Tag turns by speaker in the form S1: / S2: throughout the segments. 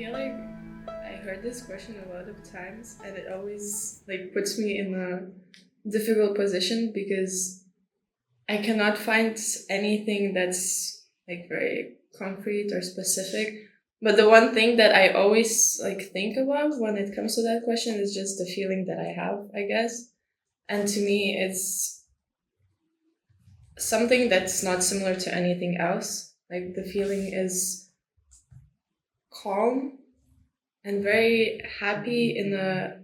S1: feel like I heard this question a lot of times, and it always puts me in a difficult position because I cannot find anything that's very concrete or specific. But the one thing that I always think about when it comes to that question is just the feeling that I have, I guess. And to me, it's something that's not similar to anything else. Like the feeling is calm and very happy in a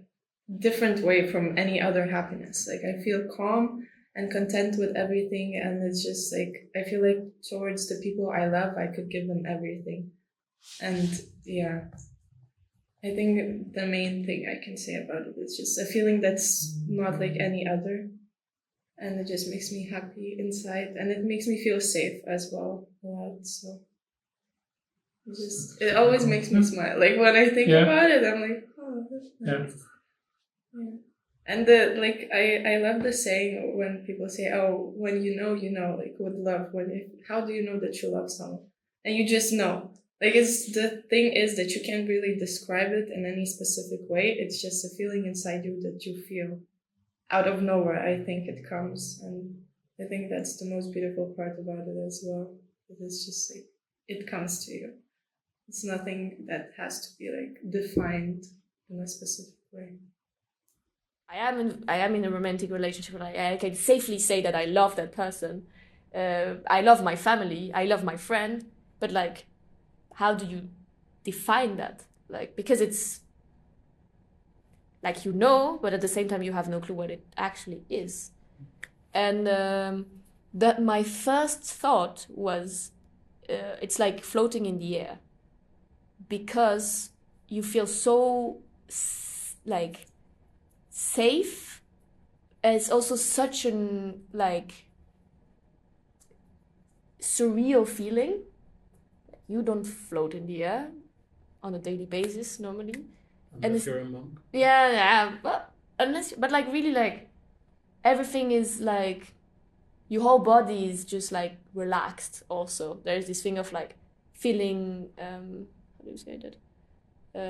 S1: different way from any other happiness. Like I feel calm and content with everything, and it's just I feel like towards the people I love, I could give them everything. And yeah, I think the main thing I can say about it is just a feeling that's not like any other, and it just makes me happy inside, and it makes me feel safe as well a lot. So it always makes me smile. Like when I think about it, I'm like, oh, that's nice. Yeah. And I love the saying when people say, oh, when you know, like with love, how do you know that you love someone? And you just know. The thing is that you can't really describe it in any specific way. It's just a feeling inside you that you feel out of nowhere. I think it comes, and I think that's the most beautiful part about it as well. It's just it comes to you. It's nothing that has to be defined in a specific way.
S2: I am in a romantic relationship, and I can safely say that I love that person. I love my family. I love my friend. But how do you define that? Because it's but at the same time you have no clue what it actually is. And that my first thought was, it's like floating in the air, because you feel so safe. It's also such an surreal feeling. You don't float in the air on a daily basis normally.
S3: Unless you're a monk.
S2: Yeah, but really everything is your whole body is just relaxed. Also, there's this thing of feeling how do you say that,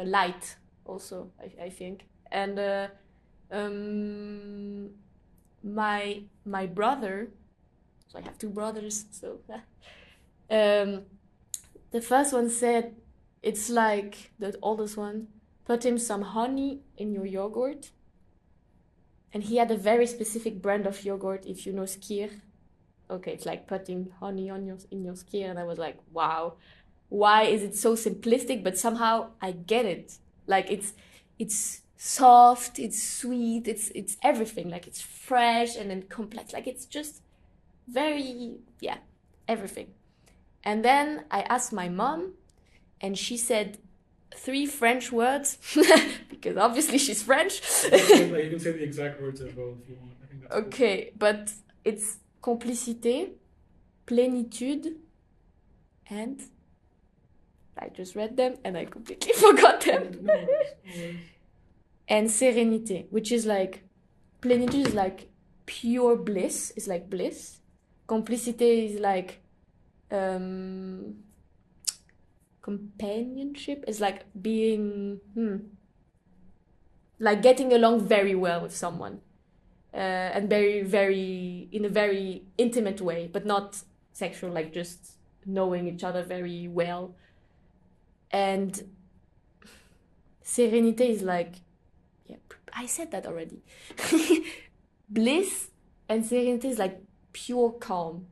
S2: light also, I think. And my brother, so I have two brothers, so the first one said it's the oldest one, put him some honey in your yogurt. And he had a very specific brand of yogurt, if you know skyr. Okay, it's like putting honey in your skyr. And I was like, wow, why is it so simplistic? But somehow I get it. It's soft, it's sweet, it's everything. It's fresh and then complex. It's just very, everything. And then I asked my mom, and she said 3 French words, because obviously she's French.
S3: You can say the exact words as well if you want. I think that's
S2: okay, cool. But it's complicité, plénitude, and I just read them and I completely forgot them. And sérénité, which is plénitude is pure bliss, it's bliss. Complicité is companionship, is being getting along very well with someone, and very, very in a very intimate way, but not sexual, just knowing each other very well. And sérénité is I said that already. Bliss and sérénité is pure calm.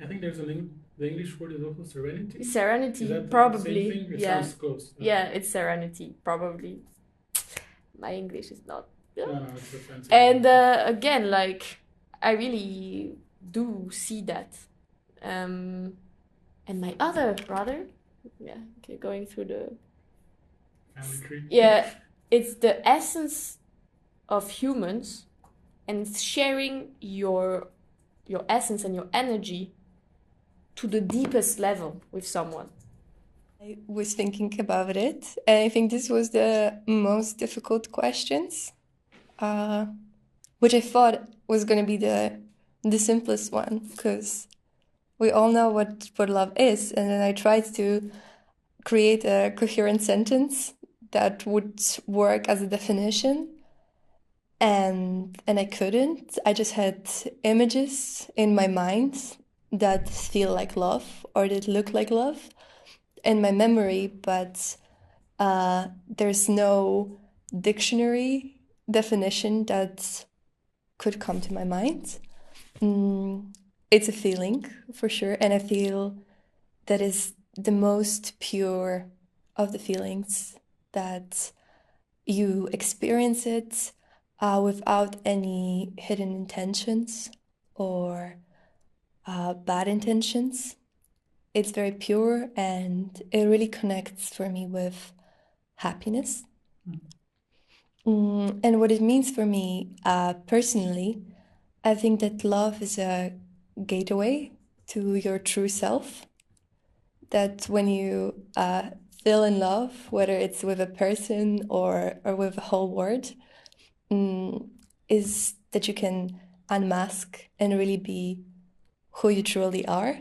S3: I think there's the English word is also serenity.
S2: Serenity,
S3: is that
S2: probably.
S3: The same thing? It sounds close.
S2: Yeah, it's serenity, probably. My English is not.
S3: No, it's a fancy.
S2: And again, I really do see that. And my other brother, okay, going through the
S3: family tree.
S2: Yeah, it's the essence of humans, and sharing your essence and your energy to the deepest level with someone.
S4: I was thinking about it, and I think this was the most difficult questions, which I thought was going to be the simplest one, because we all know what love is, and then I tried to create a coherent sentence that would work as a definition, and I couldn't. I just had images in my mind that feel like love or that look like love in my memory, but there's no dictionary definition that could come to my mind. It's a feeling for sure, and I feel that is the most pure of the feelings, that you experience it without any hidden intentions or bad intentions. It's very pure, and it really connects for me with happiness. And what it means for me personally, I think that love is a gateway to your true self. That when you feel in love, whether it's with a person or with a whole world, is that you can unmask and really be who you truly are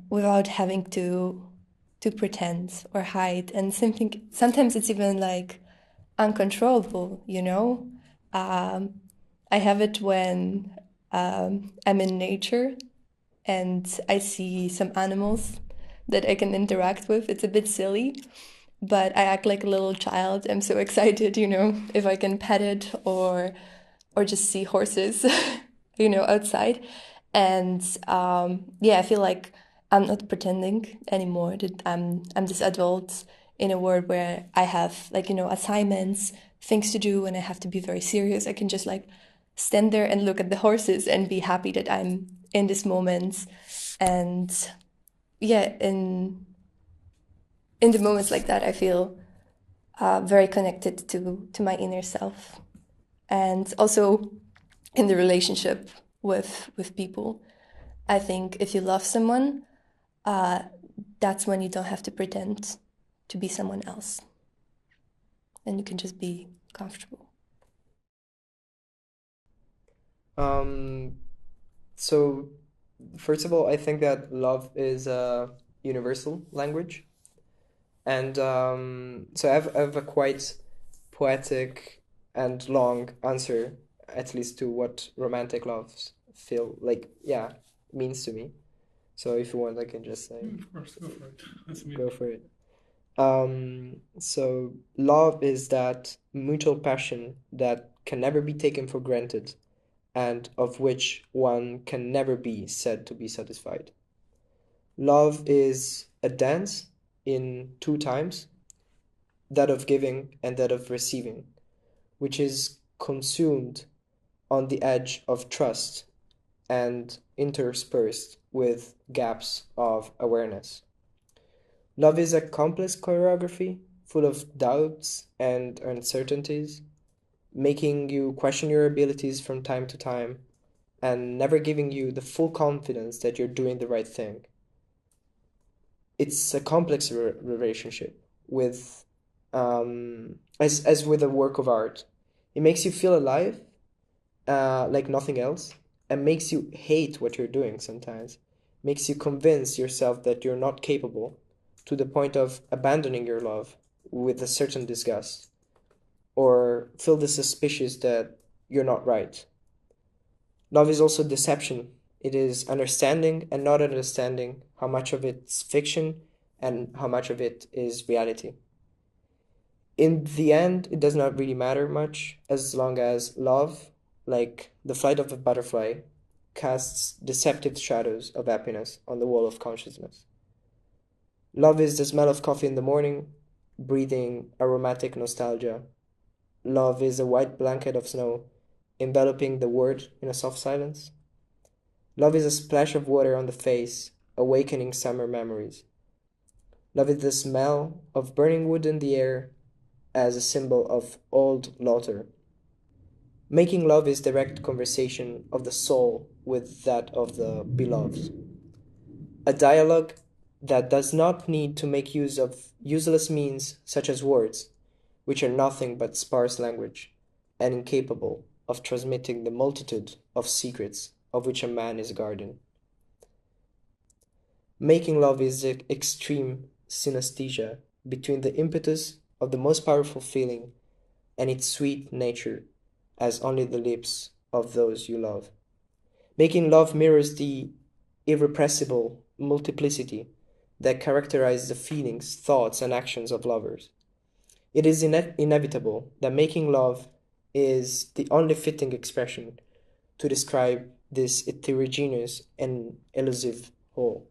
S4: without having to pretend or hide. And sometimes it's even like uncontrollable, you know? I have it when I'm in nature and I see some animals that I can interact with. It's a bit silly, but I act like a little child. I'm so excited, you know, if I can pet it or just see horses, you know, outside. And yeah, I feel like I'm not pretending anymore, that I'm this adult in a world where I have, like, you know, assignments, things to do, and I have to be very serious. I can just like stand there and look at the horses and be happy that I'm in this moment. And yeah, in the moments like that, I feel very connected to my inner self, and also in the relationship with people. I think if you love someone, that's when you don't have to pretend to be someone else, and you can just be comfortable.
S5: So, first of all, I think that love is a universal language. And so I have a quite poetic and long answer, at least to what romantic loves feel like, yeah, means to me. So if you want, I can just say,
S3: Of course, go for it. That's me.
S5: go for it. So love is that mutual passion that can never be taken for granted and of which one can never be said to be satisfied. Love is a dance in two times, that of giving and that of receiving, which is consumed on the edge of trust and interspersed with gaps of awareness. Love is a complex choreography full of doubts and uncertainties, making you question your abilities from time to time and never giving you the full confidence that you're doing the right thing. It's a complex relationship with, as with a work of art. It makes you feel alive, like nothing else, and makes you hate what you're doing sometimes. Makes you convince yourself that you're not capable, to the point of abandoning your love with a certain disgust, or feel the suspicious that you're not right. Love is also deception. It is understanding and not understanding how much of it's fiction and how much of it is reality. In the end, it does not really matter much as long as love, like the flight of a butterfly, casts deceptive shadows of happiness on the wall of consciousness. Love is the smell of coffee in the morning, breathing aromatic nostalgia. Love is a white blanket of snow, enveloping the world in a soft silence. Love is a splash of water on the face, awakening summer memories. Love is the smell of burning wood in the air as a symbol of old laughter. Making love is direct conversation of the soul with that of the beloved. A dialogue that does not need to make use of useless means such as words, which are nothing but sparse language, and incapable of transmitting the multitude of secrets of which a man is a guardian. Making love is the extreme synesthesia between the impetus of the most powerful feeling and its sweet nature, as only the lips of those you love. Making love mirrors the irrepressible multiplicity that characterizes the feelings, thoughts, and actions of lovers. It is inevitable that making love is the only fitting expression to describe this heterogeneous and elusive whole.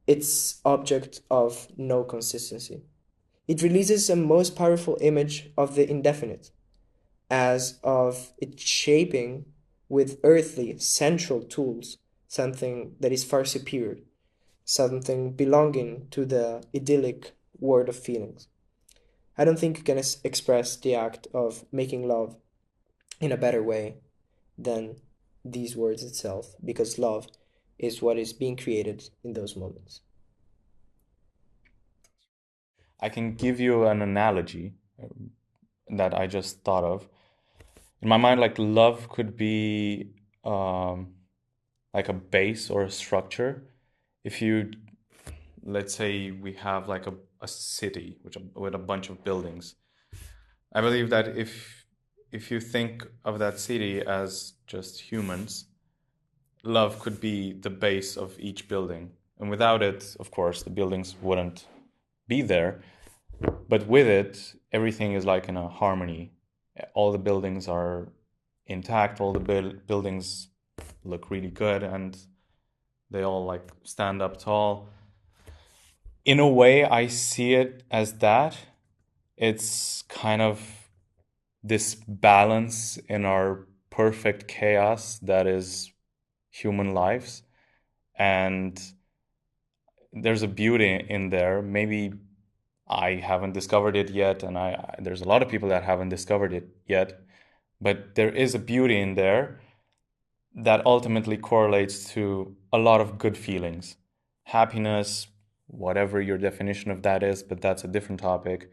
S5: Its object of no consistency. It releases a most powerful image of the indefinite, as of its shaping with earthly, sensual tools something that is far superior, something belonging to the idyllic world of feelings. I don't think you can express the act of making love in a better way than these words itself, because love is what is being created in those moments.
S6: I can give you an analogy that I just thought of. In my mind, like love could be like a base or a structure. If you, let's say we have like a city with a bunch of buildings. I believe that if you think of that city as just humans, love could be the base of each building. And without it, of course, the buildings wouldn't be there. But with it, everything is like in a harmony. All the buildings are intact, all the buildings look really good, and they all like stand up tall. In a way, I see it as that. It's kind of this balance in our perfect chaos that is human lives. And there's a beauty in there. Maybe I haven't discovered it yet, and there's a lot of people that haven't discovered it yet, but there is a beauty in there that ultimately correlates to a lot of good feelings. Happiness, whatever your definition of that is, but that's a different topic.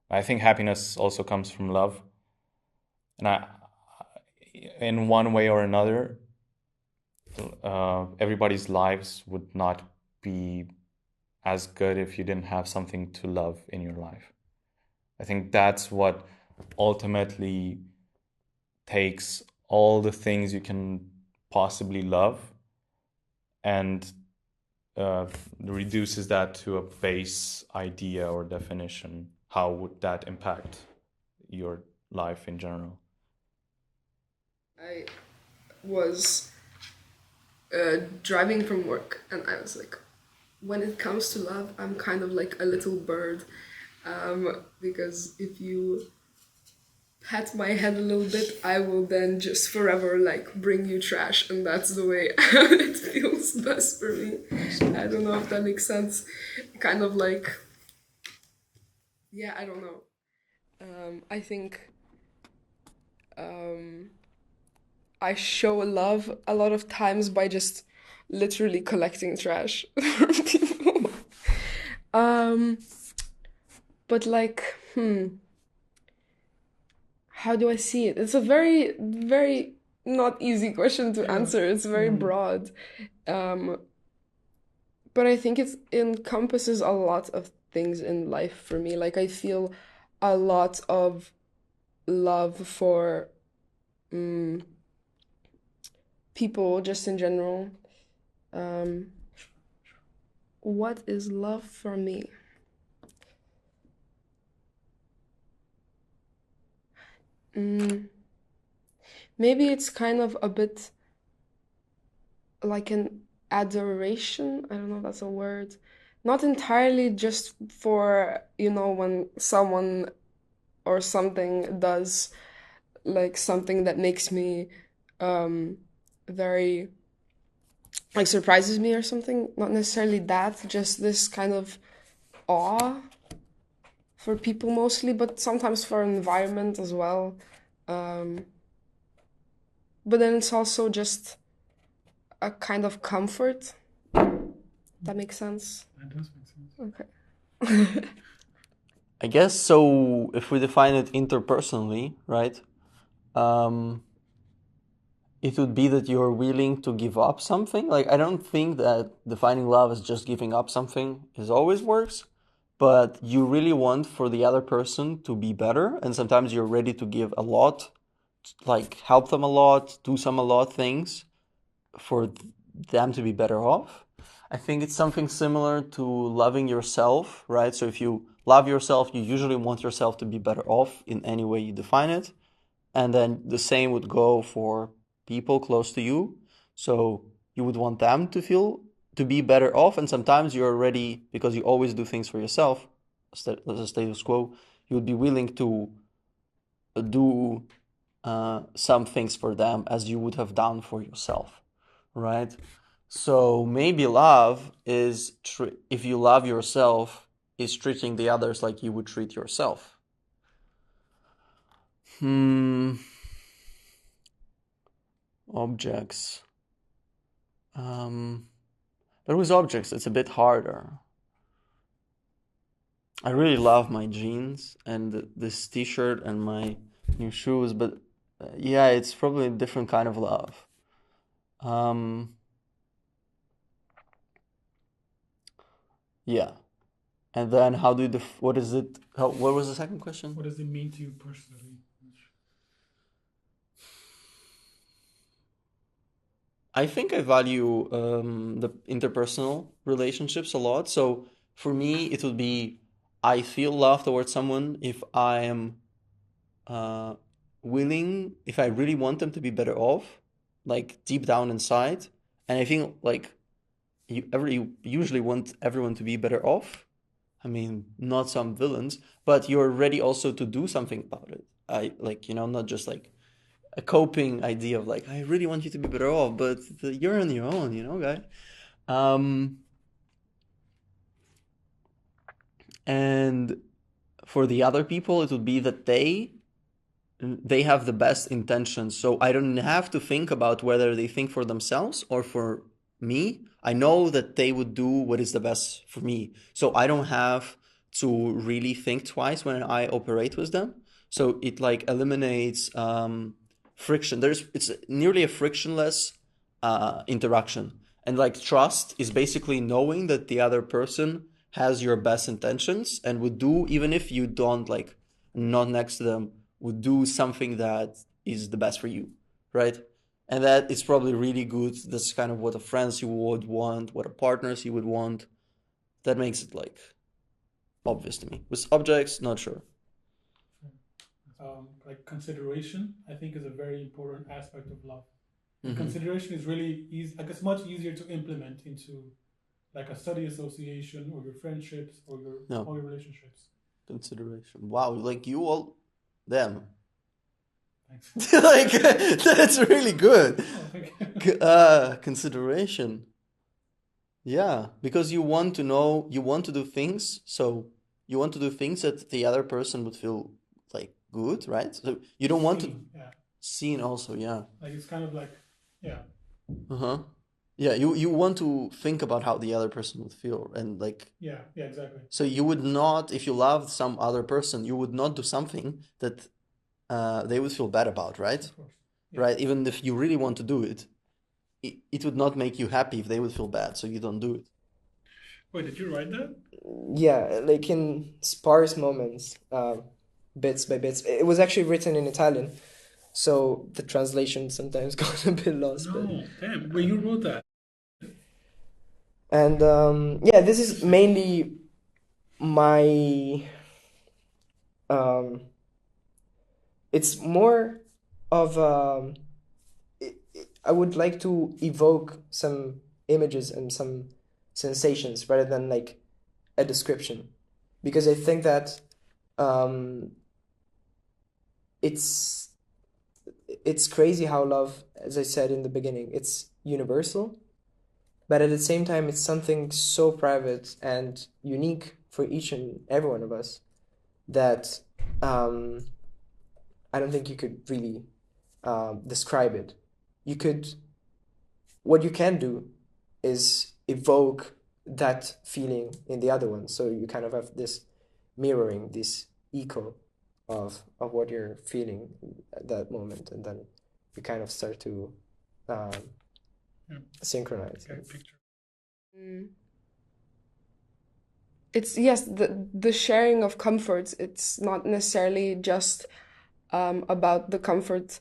S6: I think happiness also comes from love. And in one way or another, everybody's lives would not be as good if you didn't have something to love in your life. I think that's what ultimately takes all the things you can possibly love and reduces that to a base idea or definition. How would that impact your life in general?
S1: I was driving from work, and I was like, when it comes to love, I'm kind of like a little bird, because if you pat my head a little bit, I will then just forever like bring you trash, and that's the way it feels best for me. I don't know if that makes sense. Kind of like, yeah, I don't know. I think I show love a lot of times by just literally collecting trash from people. But like, how do I see it? It's a very, very not easy question to answer. It's very broad. But I think it encompasses a lot of things in life for me. Like I feel a lot of love for people just in general. What is love for me? Maybe it's kind of a bit like an adoration. I don't know if that's a word. Not entirely just for, when someone or something does like something that makes me very like surprises me or something. Not necessarily that, just this kind of awe for people mostly, but sometimes for environment as well. But then it's also just a kind of comfort. That makes sense?
S3: That does make sense.
S1: Okay.
S7: I guess so. If we define it interpersonally, right? it would be that you're willing to give up something. Like, I don't think that defining love as just giving up something is always works, but you really want for the other person to be better, and sometimes you're ready to give a lot, like help them a lot, do some a lot things for them to be better off. I think it's something similar to loving yourself, right? So if you love yourself, you usually want yourself to be better off in any way you define it. And then the same would go for people close to you. So you would want them to be better off. And sometimes you're already, because you always do things for yourself, as a status quo, you would be willing to do some things for them as you would have done for yourself, right? So maybe love is, if you love yourself, is treating the others like you would treat yourself. Objects. But with objects, it's a bit harder. I really love my jeans and this t-shirt and my new shoes, but yeah, it's probably a different kind of love. Yeah. And then how do you what is it? What was the second question?
S3: What does it mean to you personally?
S7: I think I value the interpersonal relationships a lot. So for me, it would be I feel love towards someone if I am willing, if I really want them to be better off, like deep down inside. And I think like you usually want everyone to be better off. I mean, not some villains, but you're ready also to do something about it. I like, not just like a coping idea of like, I really want you to be better off, but you're on your own, guy. And for the other people, it would be that they have the best intentions. So I don't have to think about whether they think for themselves or for me. I know that they would do what is the best for me. So I don't have to really think twice when I operate with them. So it like eliminates friction. It's nearly a frictionless interaction. And like trust is basically knowing that the other person has your best intentions and would do, even if you don't like not next to them, would do something that is the best for you, right? And that is probably really good. That's kind of what a friends you would want, what a partners you would want. That makes it like obvious to me. With objects, not sure.
S3: Like consideration, I think, is a very important aspect of love. And consideration is really easy. Like it's much easier to implement into like a study association or your friendships or all your relationships.
S7: Consideration. Wow, like you all, them.
S3: Thanks.
S7: Like that's really good. Consideration. Yeah, because you want to know, you want to do things, so you want to do things that the other person would feel like good, right? So you don't want to seen also, yeah.
S3: Like it's kind of like, yeah.
S7: Uh-huh. Yeah, you want to think about how the other person would feel and like
S3: yeah, exactly.
S7: So you would not, if you loved some other person, you would not do something that they would feel bad about, right?
S3: Of course. Yeah.
S7: Right? Even if you really want to do it, it would not make you happy if they would feel bad, so you don't do it.
S3: Wait, did you write that?
S5: Yeah, like in sparse moments, bits by bits. It was actually written in Italian, so the translation sometimes got a bit lost.
S3: No, damn. Wait, you wrote that?
S5: And yeah, this is mainly my it's more of I would like to evoke some images and some sensations rather than like a description, because I think that it's crazy how love, as I said in the beginning, it's universal, but at the same time it's something so private and unique for each and every one of us that I don't think you could really describe it. What you can do is evoke that feeling in the other one, so you kind of have this mirroring, this echo of what you're feeling at that moment, and then you kind of start to synchronized.
S8: It's yes, the sharing of comforts. It's not necessarily just about the comfort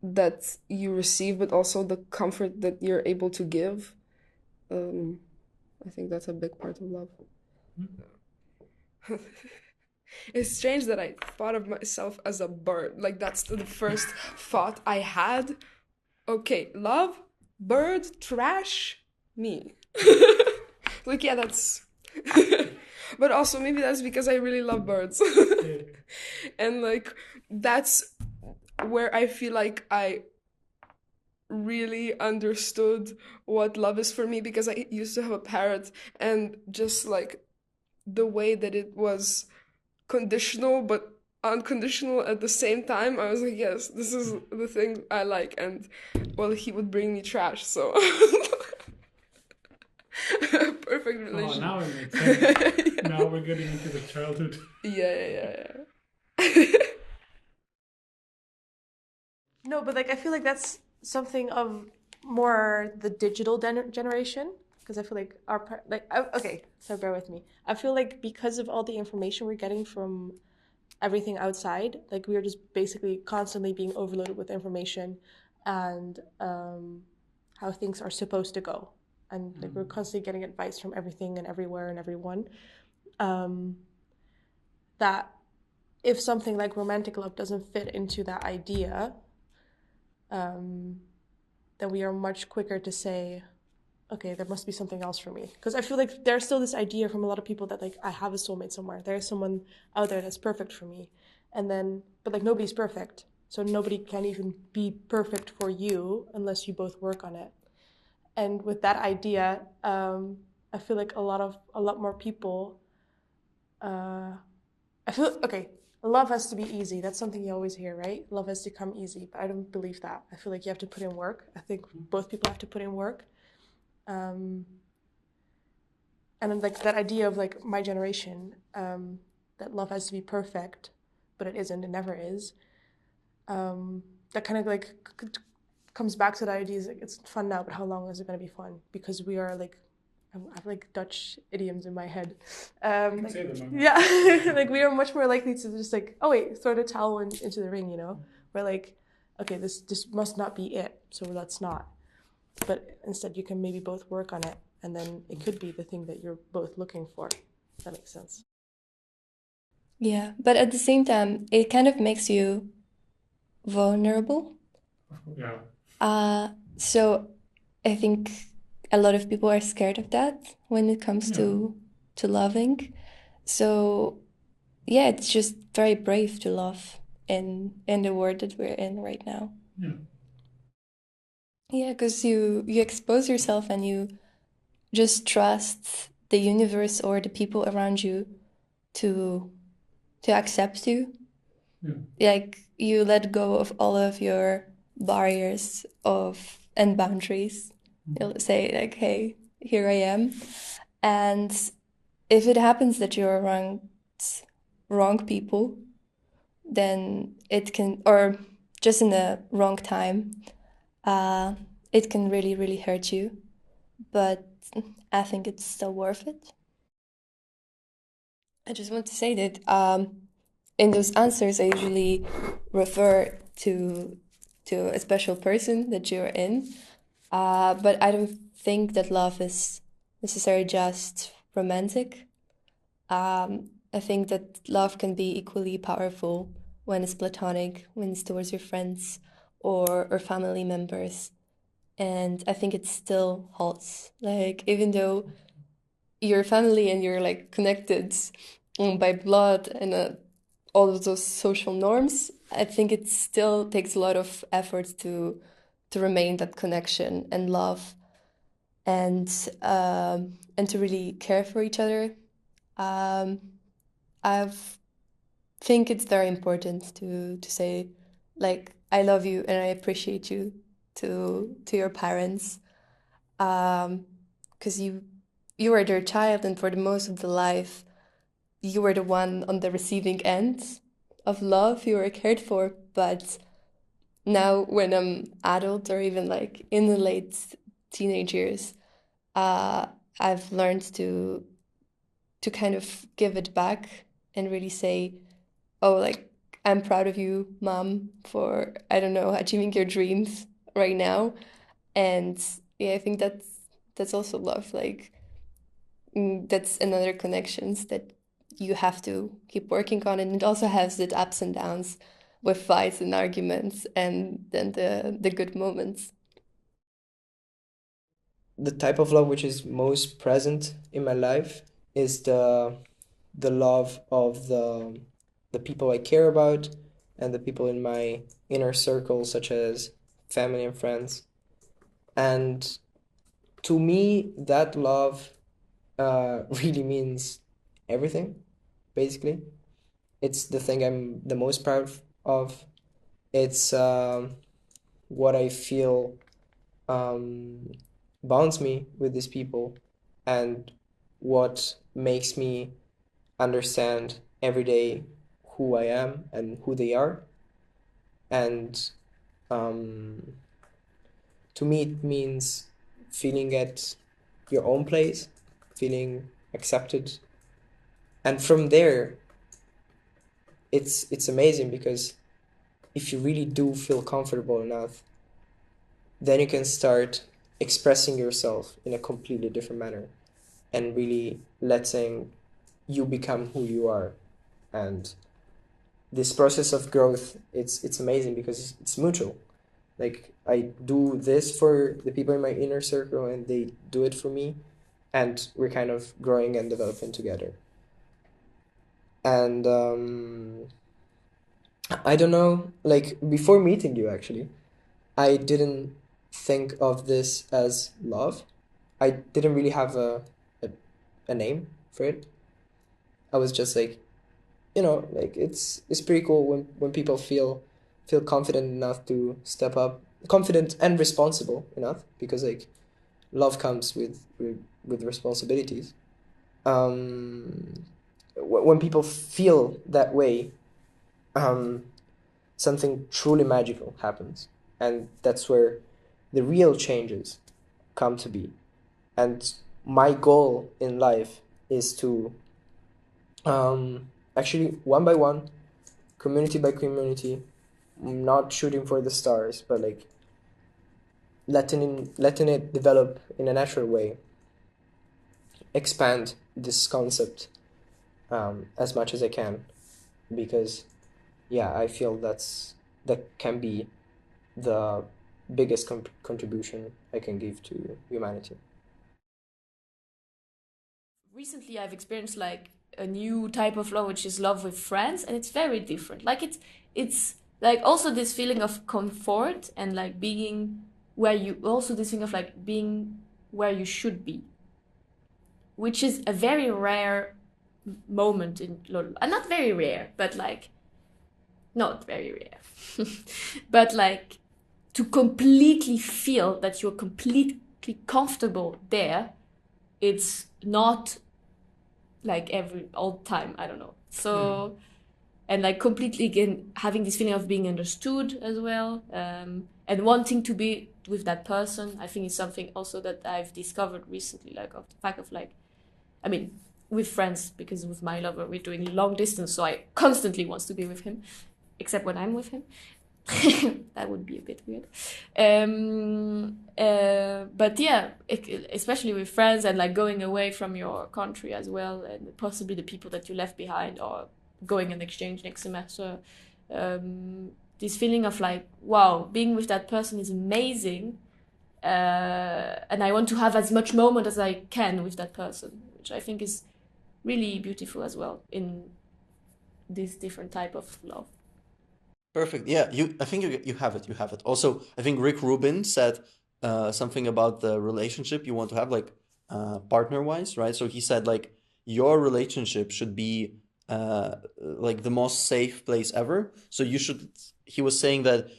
S8: that you receive, but also the comfort that you're able to give. I think that's a big part of love. It's strange that I thought of myself as a bird. Like, that's the first thought I had. Okay, love, bird, trash, me. Like, yeah, that's... But also, maybe that's because I really love birds. And, like, that's where I feel like I really understood what love is for me, because I used to have a parrot, and just, like, the way that it was conditional but unconditional at the same time, I was like, yes, this is the thing I like. And well, he would bring me trash, so perfect relation.
S3: Oh, now it makes sense. Yeah. Now we're getting into the childhood.
S8: Yeah.
S2: No, but like I feel like that's something of more the digital generation, because I feel like okay, so bear with me. I feel like because of all the information we're getting from everything outside, like we are just basically constantly being overloaded with information and how things are supposed to go, and like we're constantly getting advice from everything and everywhere and everyone, that if something like romantic love doesn't fit into that idea, then we are much quicker to say, okay, there must be something else for me. Because I feel like there's still this idea from a lot of people that like I have a soulmate somewhere. There's someone out there that's perfect for me. And then, but like nobody's perfect. So nobody can even be perfect for you unless you both work on it. And with that idea, I feel like a lot more people, love has to be easy. That's something you always hear, right? Love has to come easy, but I don't believe that. I feel like you have to put in work. I think both people have to put in work. And then like that idea of like my generation, that love has to be perfect, but it isn't, it never is. That kind of like comes back to the idea is like, it's fun now, but how long is it going to be fun? Because we are like, I have like Dutch idioms in my head. Like,
S3: Say them.
S2: yeah, like we are much more likely to just like, oh wait, throw the towel into the ring, you know? We're like, okay, this must not be it, so let's not. But instead you can maybe both work on it, and then it could be the thing that you're both looking for. If that makes sense.
S4: Yeah, but at the same time, it kind of makes you vulnerable.
S3: Yeah.
S4: So I think a lot of people are scared of that when it comes to loving. So yeah, it's just very brave to love in the world that we're in right now. Yeah, because you expose yourself and you just trust the universe or the people around you to accept you. Like you let go of all of your barriers and boundaries. You'll say like, hey, here I am. And if it happens that you're around wrong people, then it can, or just in the wrong time, it can really, really hurt you. But I think it's still worth it. I just want to say that in those answers, I usually refer to a special person that you're in. But I don't think that love is necessarily just romantic. I think that love can be equally powerful when it's platonic, when it's towards your friends or family members. And I think it still holds. Like, even though your family and you're like connected by blood and all of those social norms, I think it still takes a lot of effort to remain that connection and love, and to really care for each other. I think it's very important to say like I love you and I appreciate you to your parents, because you were their child, and for the most of the life you were the one on the receiving end of love. You were cared for, but now when I'm adult or even like in the late teenage years, I've learned to kind of give it back and really say, oh, like, I'm proud of you, mom, for, I don't know, achieving your dreams right now. And yeah, I think that's also love. Like, that's another connections that you have to keep working on. And it also has its ups and downs with fights and arguments and then the good moments.
S5: The type of love which is most present in my life is the love of the people I care about and the people in my inner circle, such as family and friends. And to me, that love really means everything, basically. It's the thing I'm the most proud of. It's what I feel um, bonds me with these people and what makes me understand every day who I am and who they are. And um, to me, it means feeling at your own place, feeling accepted. And from there, it's amazing because if you really do feel comfortable enough, then you can start expressing yourself in a completely different manner and really letting you become who you are. And this process of growth, it's amazing because it's mutual. Like, I do this for the people in my inner circle and they do it for me, and we're kind of growing and developing together. And I don't know, like, before meeting you actually, I didn't think of this as love. I didn't really have a, a name for it. I was just like, like, it's pretty cool when people feel confident enough to step up, confident and responsible enough, because like love comes with responsibilities. Um, when people feel that way, um, something truly magical happens, and that's where the real changes come to be. And my goal in life is to actually, one by one, community by community, not shooting for the stars, but like letting it develop in a natural way, expand this concept as much as I can, because yeah, I feel that can be the biggest contribution I can give to humanity.
S2: Recently I've experienced like a new type of love, which is love with friends, and it's very different. Like it's like also this feeling of comfort and like being where you also this thing of like being where you should be, which is a very rare moment in lol. Not very rare, but like not very rare. But like to completely feel that you're completely comfortable there, it's not like every all the time. I don't know. So and like completely again having this feeling of being understood as well, and wanting to be with that person. I think is something also that I've discovered recently, like of the fact of like, I mean, with friends, because with my lover we're doing long distance, so I constantly wants to be with him, except when I'm with him. That would be a bit weird. But yeah, especially with friends and like going away from your country as well, and possibly the people that you left behind, or going on exchange next semester. This feeling of like, wow, being with that person is amazing. And I want to have as much moment as I can with that person, which I think is really beautiful as well in this different type of love.
S7: Perfect. Yeah, I think you have it. You have it. Also, I think Rick Rubin said something about the relationship you want to have, like partner wise, right? So he said like your relationship should be like the most safe place ever. So you should. He was saying that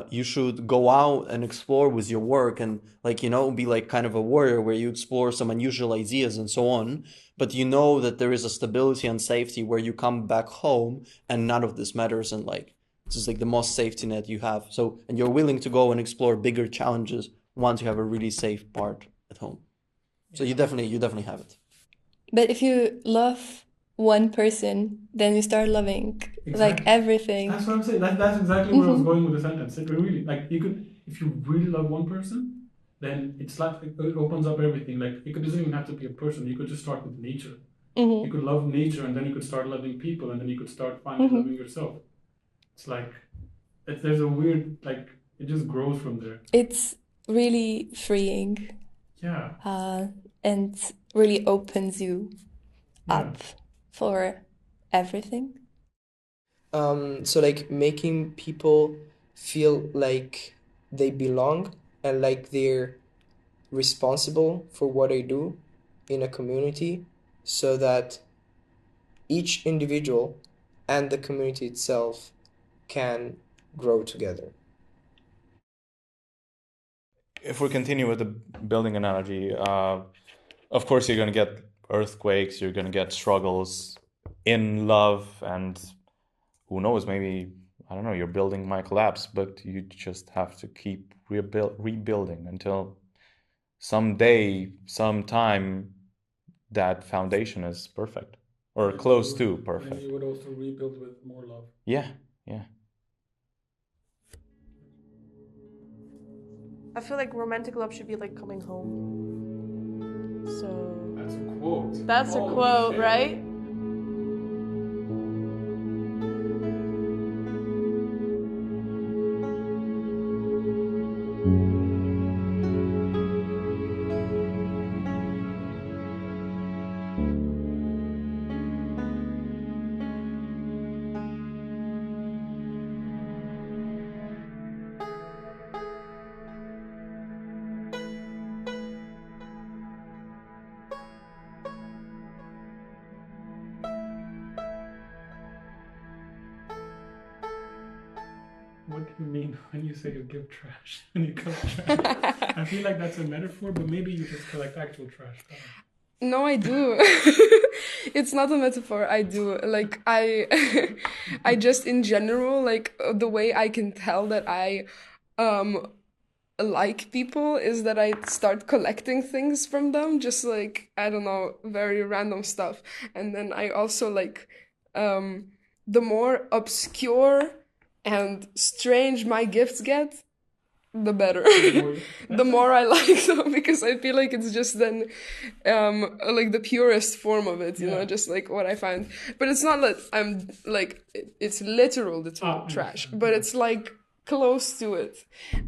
S7: you should go out and explore with your work and like be like kind of a warrior where you explore some unusual ideas and so on. But you know that there is a stability and safety where you come back home and none of this matters and like It's just like the most safety net you have. So, and you're willing to go and explore bigger challenges once you have a really safe part at home. So you definitely have it.
S4: But if you love one person, then you start loving like everything.
S3: That's what I'm saying. That's exactly where I was going with the sentence. It really, like, you could, if you really love one person, then it's like it opens up everything. Like, it doesn't even have to be a person. You could just start with nature. You could love nature, and then you could start loving people, and then you could start finally loving yourself. It's like, there's a weird, like, it just grows from there.
S4: It's really freeing.
S3: Yeah.
S4: And really opens you up for everything.
S5: So like making people feel like they belong and like they're responsible for what they do in a community, so that each individual and the community itself can grow together.
S6: If we continue with the building analogy, of course you're going to get earthquakes, you're going to get struggles in love, and who knows, maybe, I don't know, your building might collapse, but you just have to keep rebuilding until someday, sometime, that foundation is perfect or close to perfect.
S3: And you would also rebuild with more love.
S6: Yeah.
S9: I feel like romantic love should be like coming home. So
S3: That's a quote.
S9: That's a quote, right?
S3: What do you mean when you say you give trash? When you collect trash? I feel like that's a metaphor, but maybe you just collect actual trash.
S8: No, I do. It's not a metaphor. I do. Like, I just in general, like, the way I can tell that I like people is that I start collecting things from them, just like, I don't know, very random stuff. And then I also like the more obscure and strange my gifts get, the better. The more I like them, because I feel like it's just then like the purest form of it, you know, just like what I find. But it's not that I'm like it's literal trash, but it's like close to it.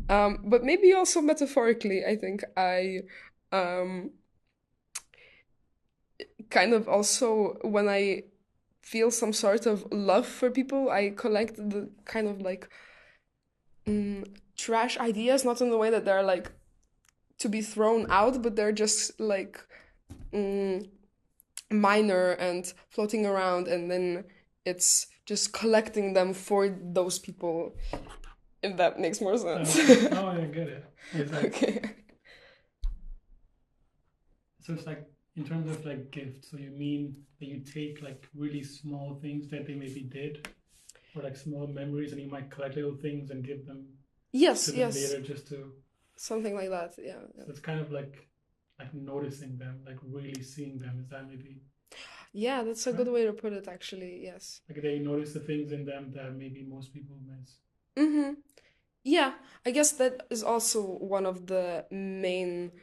S8: But maybe also metaphorically, I think I kind of also, when I feel some sort of love for people, I collect the kind of like trash ideas, not in the way that they're like to be thrown out, but they're just like minor and floating around, and then it's just collecting them for those people, if that makes more sense.
S3: Oh, I get it. It's like,
S8: okay.
S3: So it's like, in terms of like gifts, so you mean that you take like really small things that they maybe did, or like small memories, and you might collect little things and give them to them later, just to
S8: something like that. Yeah.
S3: So it's kind of like noticing them, like really seeing them. Is that maybe?
S8: Yeah, that's a good way to put it, actually. Yes.
S3: Like they notice the things in them that maybe most people miss.
S8: Yeah, I guess that is also one of the main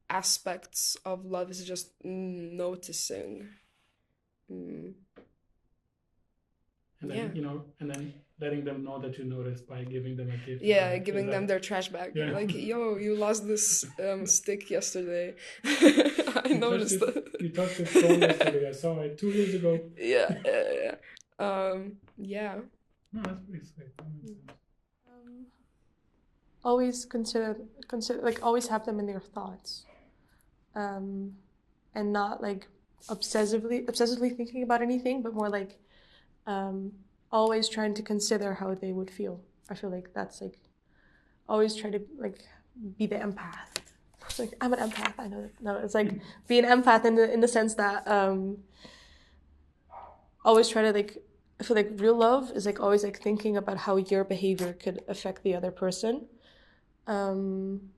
S8: aspects of love, is just noticing.
S3: And then, you know, and then letting them know that you noticed by giving them a gift.
S8: Yeah, giving them their trash bag. Yeah. Like, yo, you lost this stick yesterday. I noticed that.
S3: You touched this stone yesterday. I saw it 2 years ago.
S8: Yeah. Yeah.
S3: No, that's pretty sweet. That makes sense.
S9: Always consider like always have them in your thoughts, and not like obsessively thinking about anything, but more like always trying to consider how they would feel. I feel like that's like always try to like be the empath. It's like, I'm an empath. I know that. No, it's like be an empath in the sense that always try to like I feel like real love is like always like thinking about how your behavior could affect the other person. And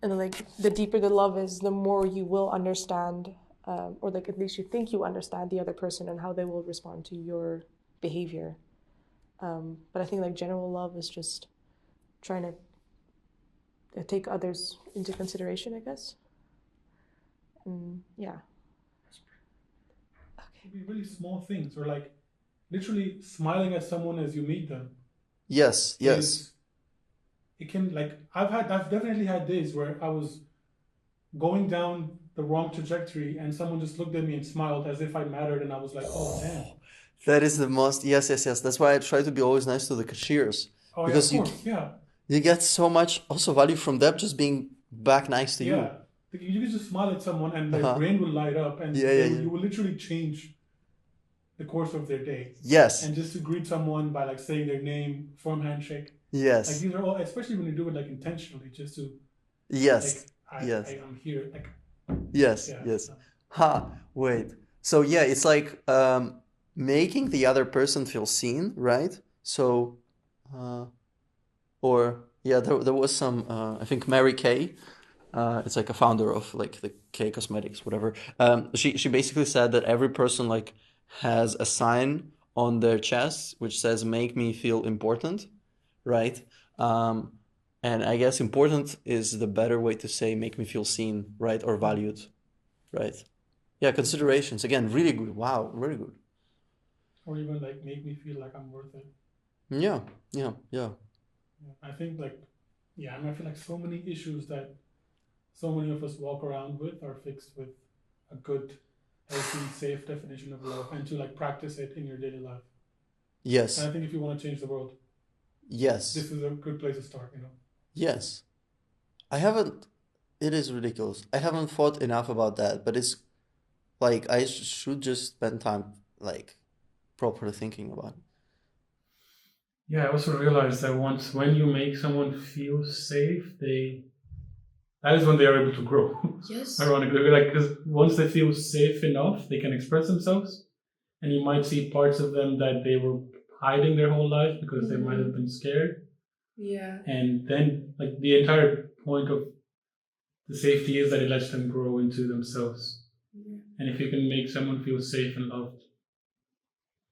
S9: then like the deeper the love is, the more you will understand, or like at least you think you understand the other person and how they will respond to your behavior. But I think like general love is just trying to take others into consideration, I guess. Yeah.
S3: It could be really small things, or like literally smiling at someone as you meet them.
S7: Yes.
S3: It can, like, I've definitely had days where I was going down the wrong trajectory and someone just looked at me and smiled as if I mattered, and I was like, oh damn.
S7: That is the most, yes. That's why I try to be always nice to the cashiers.
S3: Oh
S7: because
S3: yeah, of course, yeah.
S7: You get so much also value from them just being back nice to you.
S3: Yeah. You can just smile at someone and their brain will light up, and you will literally change the course of their day.
S7: Yes.
S3: And just to greet someone by like saying their name, firm handshake.
S7: Yes.
S3: Like these are all, especially when you do it like intentionally, just to.
S7: Yes.
S3: Like, I'm here. Like.
S7: Yes.
S3: Yeah.
S7: Yes. Wait. So yeah, it's like making the other person feel seen, right? So, there was some. I think Mary Kay. It's like a founder of like the K Cosmetics, whatever. She basically said that every person like has a sign on their chest which says "Make me feel important," right? And I guess important is the better way to say "Make me feel seen," right, or valued, right? Yeah, considerations again, really good. Wow, really good.
S3: Or even like make me feel like I'm worth it.
S7: Yeah.
S3: I think like, I feel like so many issues that so many of us walk around with are fixed with a good, healthy, safe definition of love, and to like practice it in your daily life.
S7: Yes.
S3: And I think if you want to change the world,
S7: yes,
S3: this is a good place to start, you know.
S7: Yes. It is ridiculous. I haven't thought enough about that, but it's like I should just spend time like properly thinking about it.
S3: Yeah, I also realized that when you make someone feel safe, that is when they are able to grow.
S1: Yes.
S3: Ironically, like, because once they feel safe enough, they can express themselves, and you might see parts of them that they were hiding their whole life because they might have been scared.
S1: Yeah.
S3: And then, like, the entire point of the safety is that it lets them grow into themselves. Yeah. And if you can make someone feel safe and loved,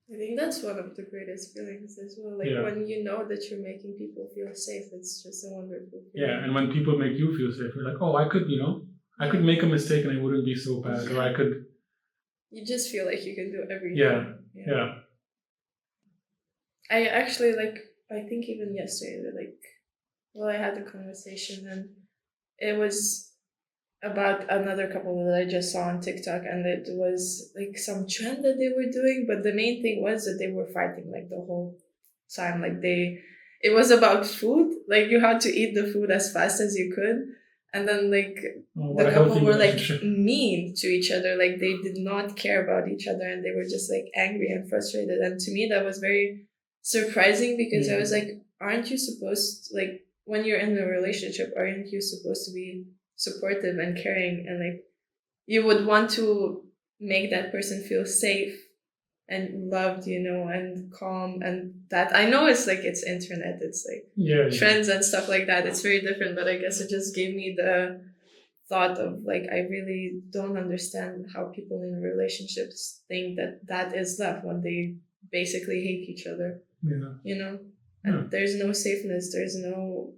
S1: I think that's one of the greatest feelings as well. Like when you know that you're making people feel safe, it's just a wonderful feeling.
S3: Yeah, and when people make you feel safe, you're like, oh, I could make a mistake and it wouldn't be so bad, or I could.
S1: You just feel like you can do everything.
S3: Yeah.
S1: I actually I think even yesterday, I had a conversation and it was about another couple that I just saw on TikTok, and it was like some trend that they were doing, but the main thing was that they were fighting like the whole time. Like it was about food, like you had to eat the food as fast as you could, and then the couple were like mean to each other, like they did not care about each other, and they were just like angry and frustrated. And to me that was very surprising, because I was like, aren't you supposed, like, when you're in a relationship, aren't you supposed to be supportive and caring, and like you would want to make that person feel safe and loved, and calm? And that, I know it's internet, it's like trends and stuff like that, it's very different, but I guess it just gave me the thought of like, I really don't understand how people in relationships think that is love when they basically hate each other. And there's no safeness, there's no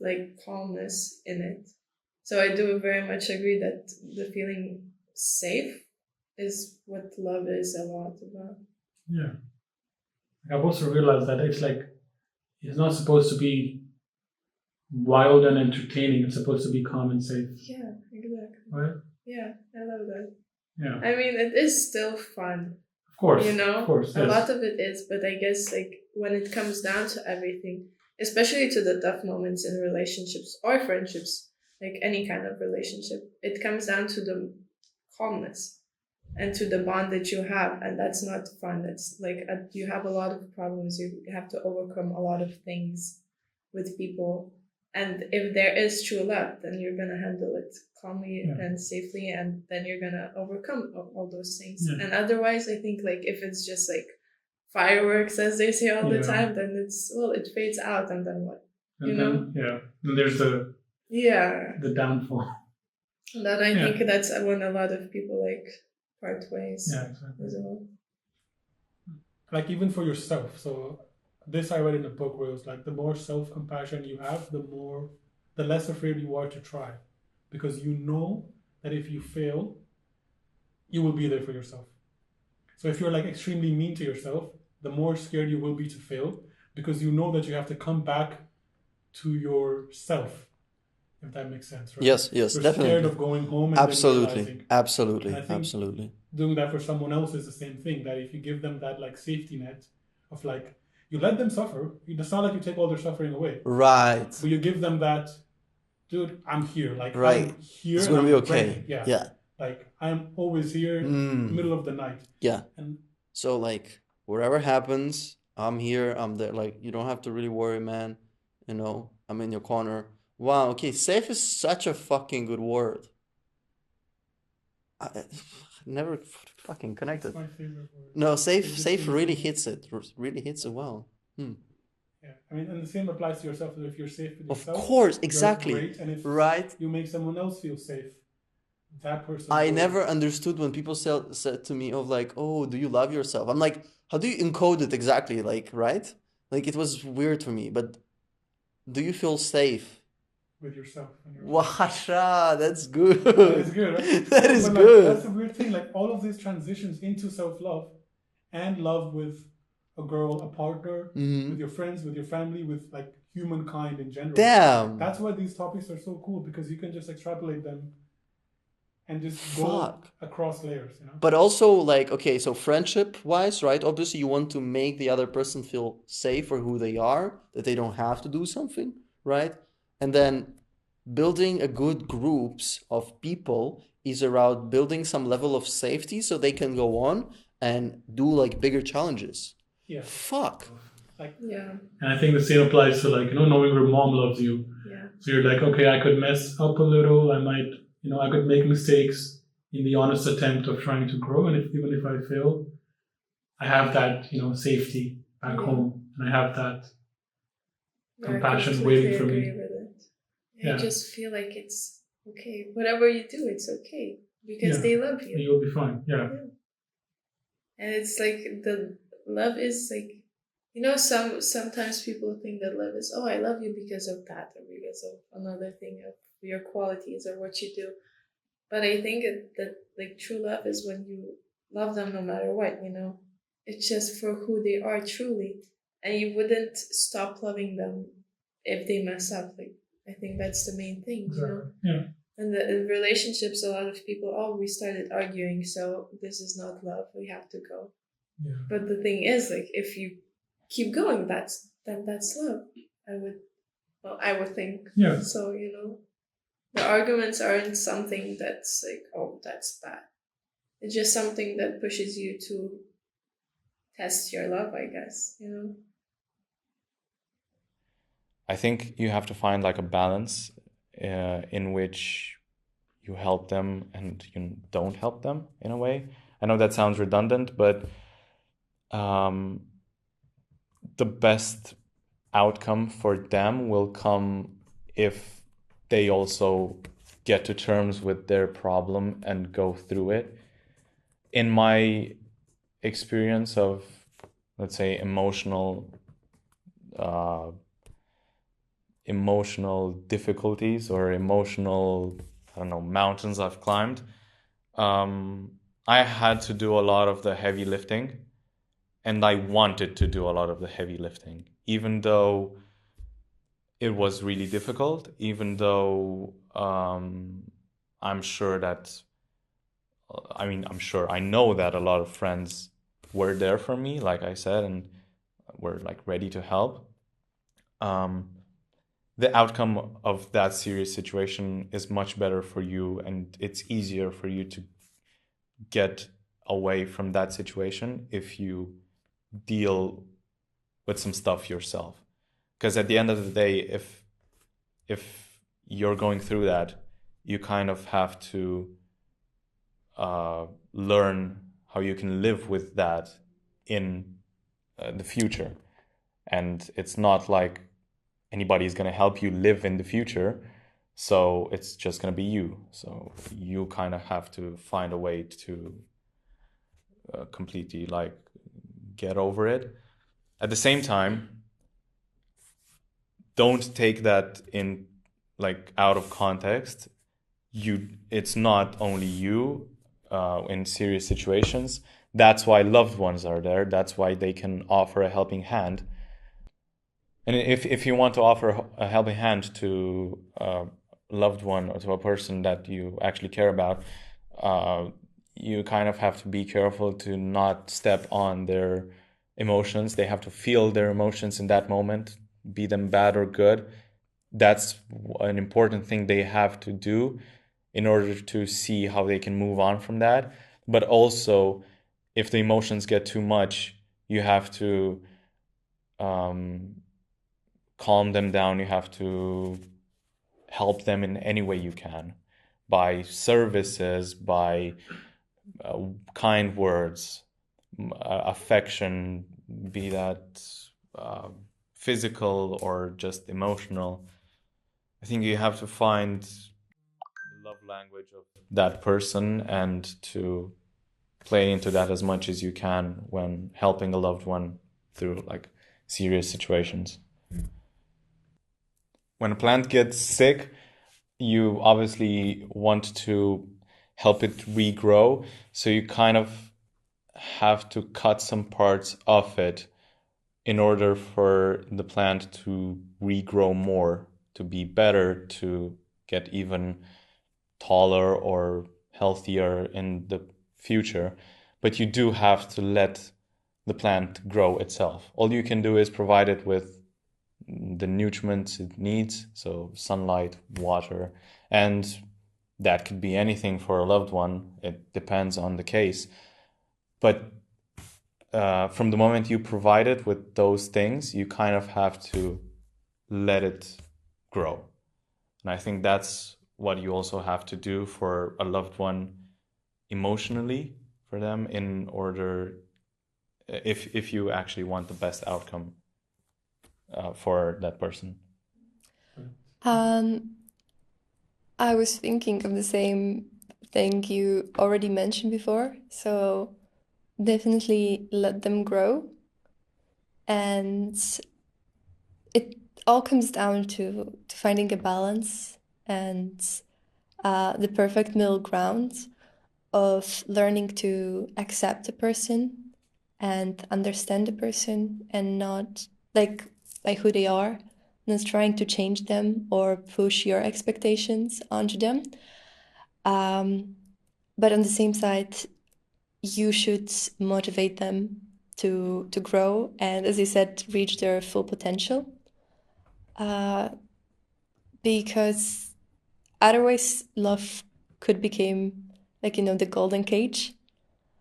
S1: like calmness in it. So I do very much agree that the feeling safe is what love is a lot about.
S3: Yeah. I've also realized that it's not supposed to be wild and entertaining, it's supposed to be calm and safe.
S1: Yeah, exactly.
S3: Right?
S1: Yeah, I love that.
S3: Yeah.
S1: I mean, it is still fun.
S3: Of course.
S1: Of
S3: course, yes.
S1: A lot of it is, but I guess when it comes down to everything, especially to the tough moments in relationships or friendships, like any kind of relationship, it comes down to the calmness and to the bond that you have, and that's not fun. It's like you have a lot of problems, you have to overcome a lot of things with people, And if there is true love, then you're gonna handle it calmly and safely, and then you're gonna overcome all those things. And otherwise, I think like if it's just like fireworks, as they say all the time, then it fades out, and then what?
S3: And and there's the downfall.
S1: That I think that's when a lot of people like part ways.
S3: Yeah, exactly.
S1: As well.
S3: Like even for yourself. So this I read in a book where it was like the more self-compassion you have, the less afraid you are to try, because you know that if you fail, you will be there for yourself. So if you're like extremely mean to yourself, the more scared you will be to fail, because you know that you have to come back to yourself, if that makes sense, right?
S7: Yes,
S3: you're
S7: definitely.
S3: Scared of going home and
S7: absolutely,
S3: then realizing.
S7: absolutely,
S3: And I think
S7: absolutely.
S3: Doing that for someone else is the same thing. That if you give them that like safety net of like, you let them suffer. It's not like you take all their suffering away.
S7: Right.
S3: But you give them that, dude, I'm here. Like
S7: right.
S3: I'm here.
S7: It's gonna be okay.
S3: Ready.
S7: Yeah.
S3: Like I'm always here in the middle of the night.
S7: Yeah.
S3: And
S7: so like whatever happens, I'm here, I'm there. Like you don't have to really worry, man. You know, I'm in your corner. Wow, okay, safe is such a fucking good word. I never fucking connected.
S3: That's my favorite word.
S7: No, safe really hits it. Really hits it well.
S3: Yeah, I mean, and the same applies to yourself. If you're safe with yourself,
S7: of course, exactly.
S3: You're great. And if you make someone else feel safe, that person.
S7: I never understood when people said to me of like, oh, do you love yourself? I'm like, how do you encode it exactly? Like, right? Like it was weird for me. But do you feel safe?
S3: With yourself.
S7: Washa, that's good.
S3: That is good, right?
S7: That is
S3: like,
S7: good.
S3: That's the weird thing. Like all of these transitions into self-love and love with a girl, a partner, with your friends, with your family, with like humankind in general.
S7: Damn.
S3: That's why these topics are so cool, because you can just extrapolate them and just go across layers, you know?
S7: But also like, okay, so friendship wise, right? Obviously you want to make the other person feel safe for who they are, that they don't have to do something, right? And then building a good groups of people is around building some level of safety so they can go on and do like bigger challenges.
S3: Yeah.
S7: Fuck.
S3: Like,
S1: yeah.
S3: And I think the same applies to like, knowing your mom loves you.
S1: Yeah.
S3: So you're like, okay, I could mess up a little. I might, I could make mistakes in the honest attempt of trying to grow. And even if I fail, I have that, safety back home. And I have that compassion waiting for me.
S1: I just feel like it's okay. Whatever you do, it's okay. Because they love you.
S3: You'll be fine. Yeah.
S1: And it's like the love is like, sometimes people think that love is, oh, I love you because of that or because of another thing of your qualities or what you do. But I think that like true love is when you love them no matter what, It's just for who they are truly. And you wouldn't stop loving them if they mess up. Like, I think that's the main thing,
S3: Yeah.
S1: And in relationships, a lot of people, we started arguing, so this is not love. We have to go.
S3: Yeah.
S1: But the thing is, like, if you keep going, that's love. I would think.
S3: Yeah.
S1: So the arguments aren't something that's like, oh, that's bad. It's just something that pushes you to test your love, I guess.
S6: I think you have to find like a balance in which you help them and you don't help them in a way. I know that sounds redundant, but the best outcome for them will come if they also get to terms with their problem and go through it. In my experience of, let's say, emotional difficulties or emotional, mountains I've climbed, I had to do a lot of the heavy lifting, and I wanted to do a lot of the heavy lifting, even though it was really difficult, even though I know that a lot of friends were there for me, like I said, and were like ready to help. The outcome of that serious situation is much better for you, and it's easier for you to get away from that situation if you deal with some stuff yourself. Because at the end of the day, if if you're going through that, you kind of have to learn how you can live with that in the future. And it's not like anybody's going to help you live in the future. So it's just going to be you. So you kind of have to find a way to completely like get over it. At the same time, don't take that in like out of context. It's not only you in serious situations. That's why loved ones are there. That's why they can offer a helping hand. And if you want to offer a helping hand to a loved one or to a person that you actually care about, you kind of have to be careful to not step on their emotions. They have to feel their emotions in that moment, be them bad or good. That's an important thing they have to do in order to see how they can move on from that. But also, if the emotions get too much, you have to calm them down. You have to help them in any way you can, by services, by kind words, affection, be that physical or just emotional. I think you have to find the love language of that person and to play into that as much as you can when helping a loved one through like serious situations. When a plant gets sick, you obviously want to help it regrow. So you kind of have to cut some parts of it in order for the plant to regrow more, to be better, to get even taller or healthier in the future. But you do have to let the plant grow itself. All you can do is provide it with the nutrients it needs, so sunlight, water, and that could be anything for a loved one. It depends on the case. But from the moment you provide it with those things, you kind of have to let it grow. And I think that's what you also have to do for a loved one emotionally, for them, in order, if you actually want the best outcome for that person.
S4: I was thinking of the same thing you already mentioned before. So definitely let them grow. And it all comes down to finding a balance and the perfect middle ground of learning to accept a person and understand the person and not like who they are, not trying to change them or push your expectations onto them. But on the same side, you should motivate them to grow and, as you said, reach their full potential. Because otherwise, love could become like the golden cage,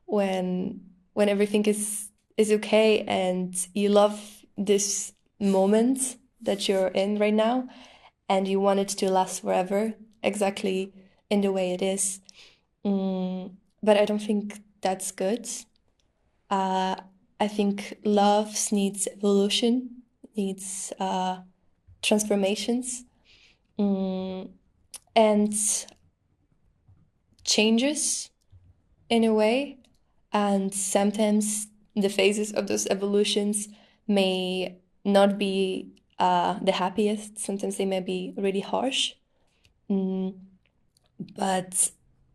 S4: when everything is okay and you love this moment that you're in right now and you want it to last forever, exactly in the way it is. But I don't think that's good. I think love needs evolution, needs transformations, and changes in a way. And sometimes the phases of those evolutions may not be the happiest. Sometimes they may be really harsh. But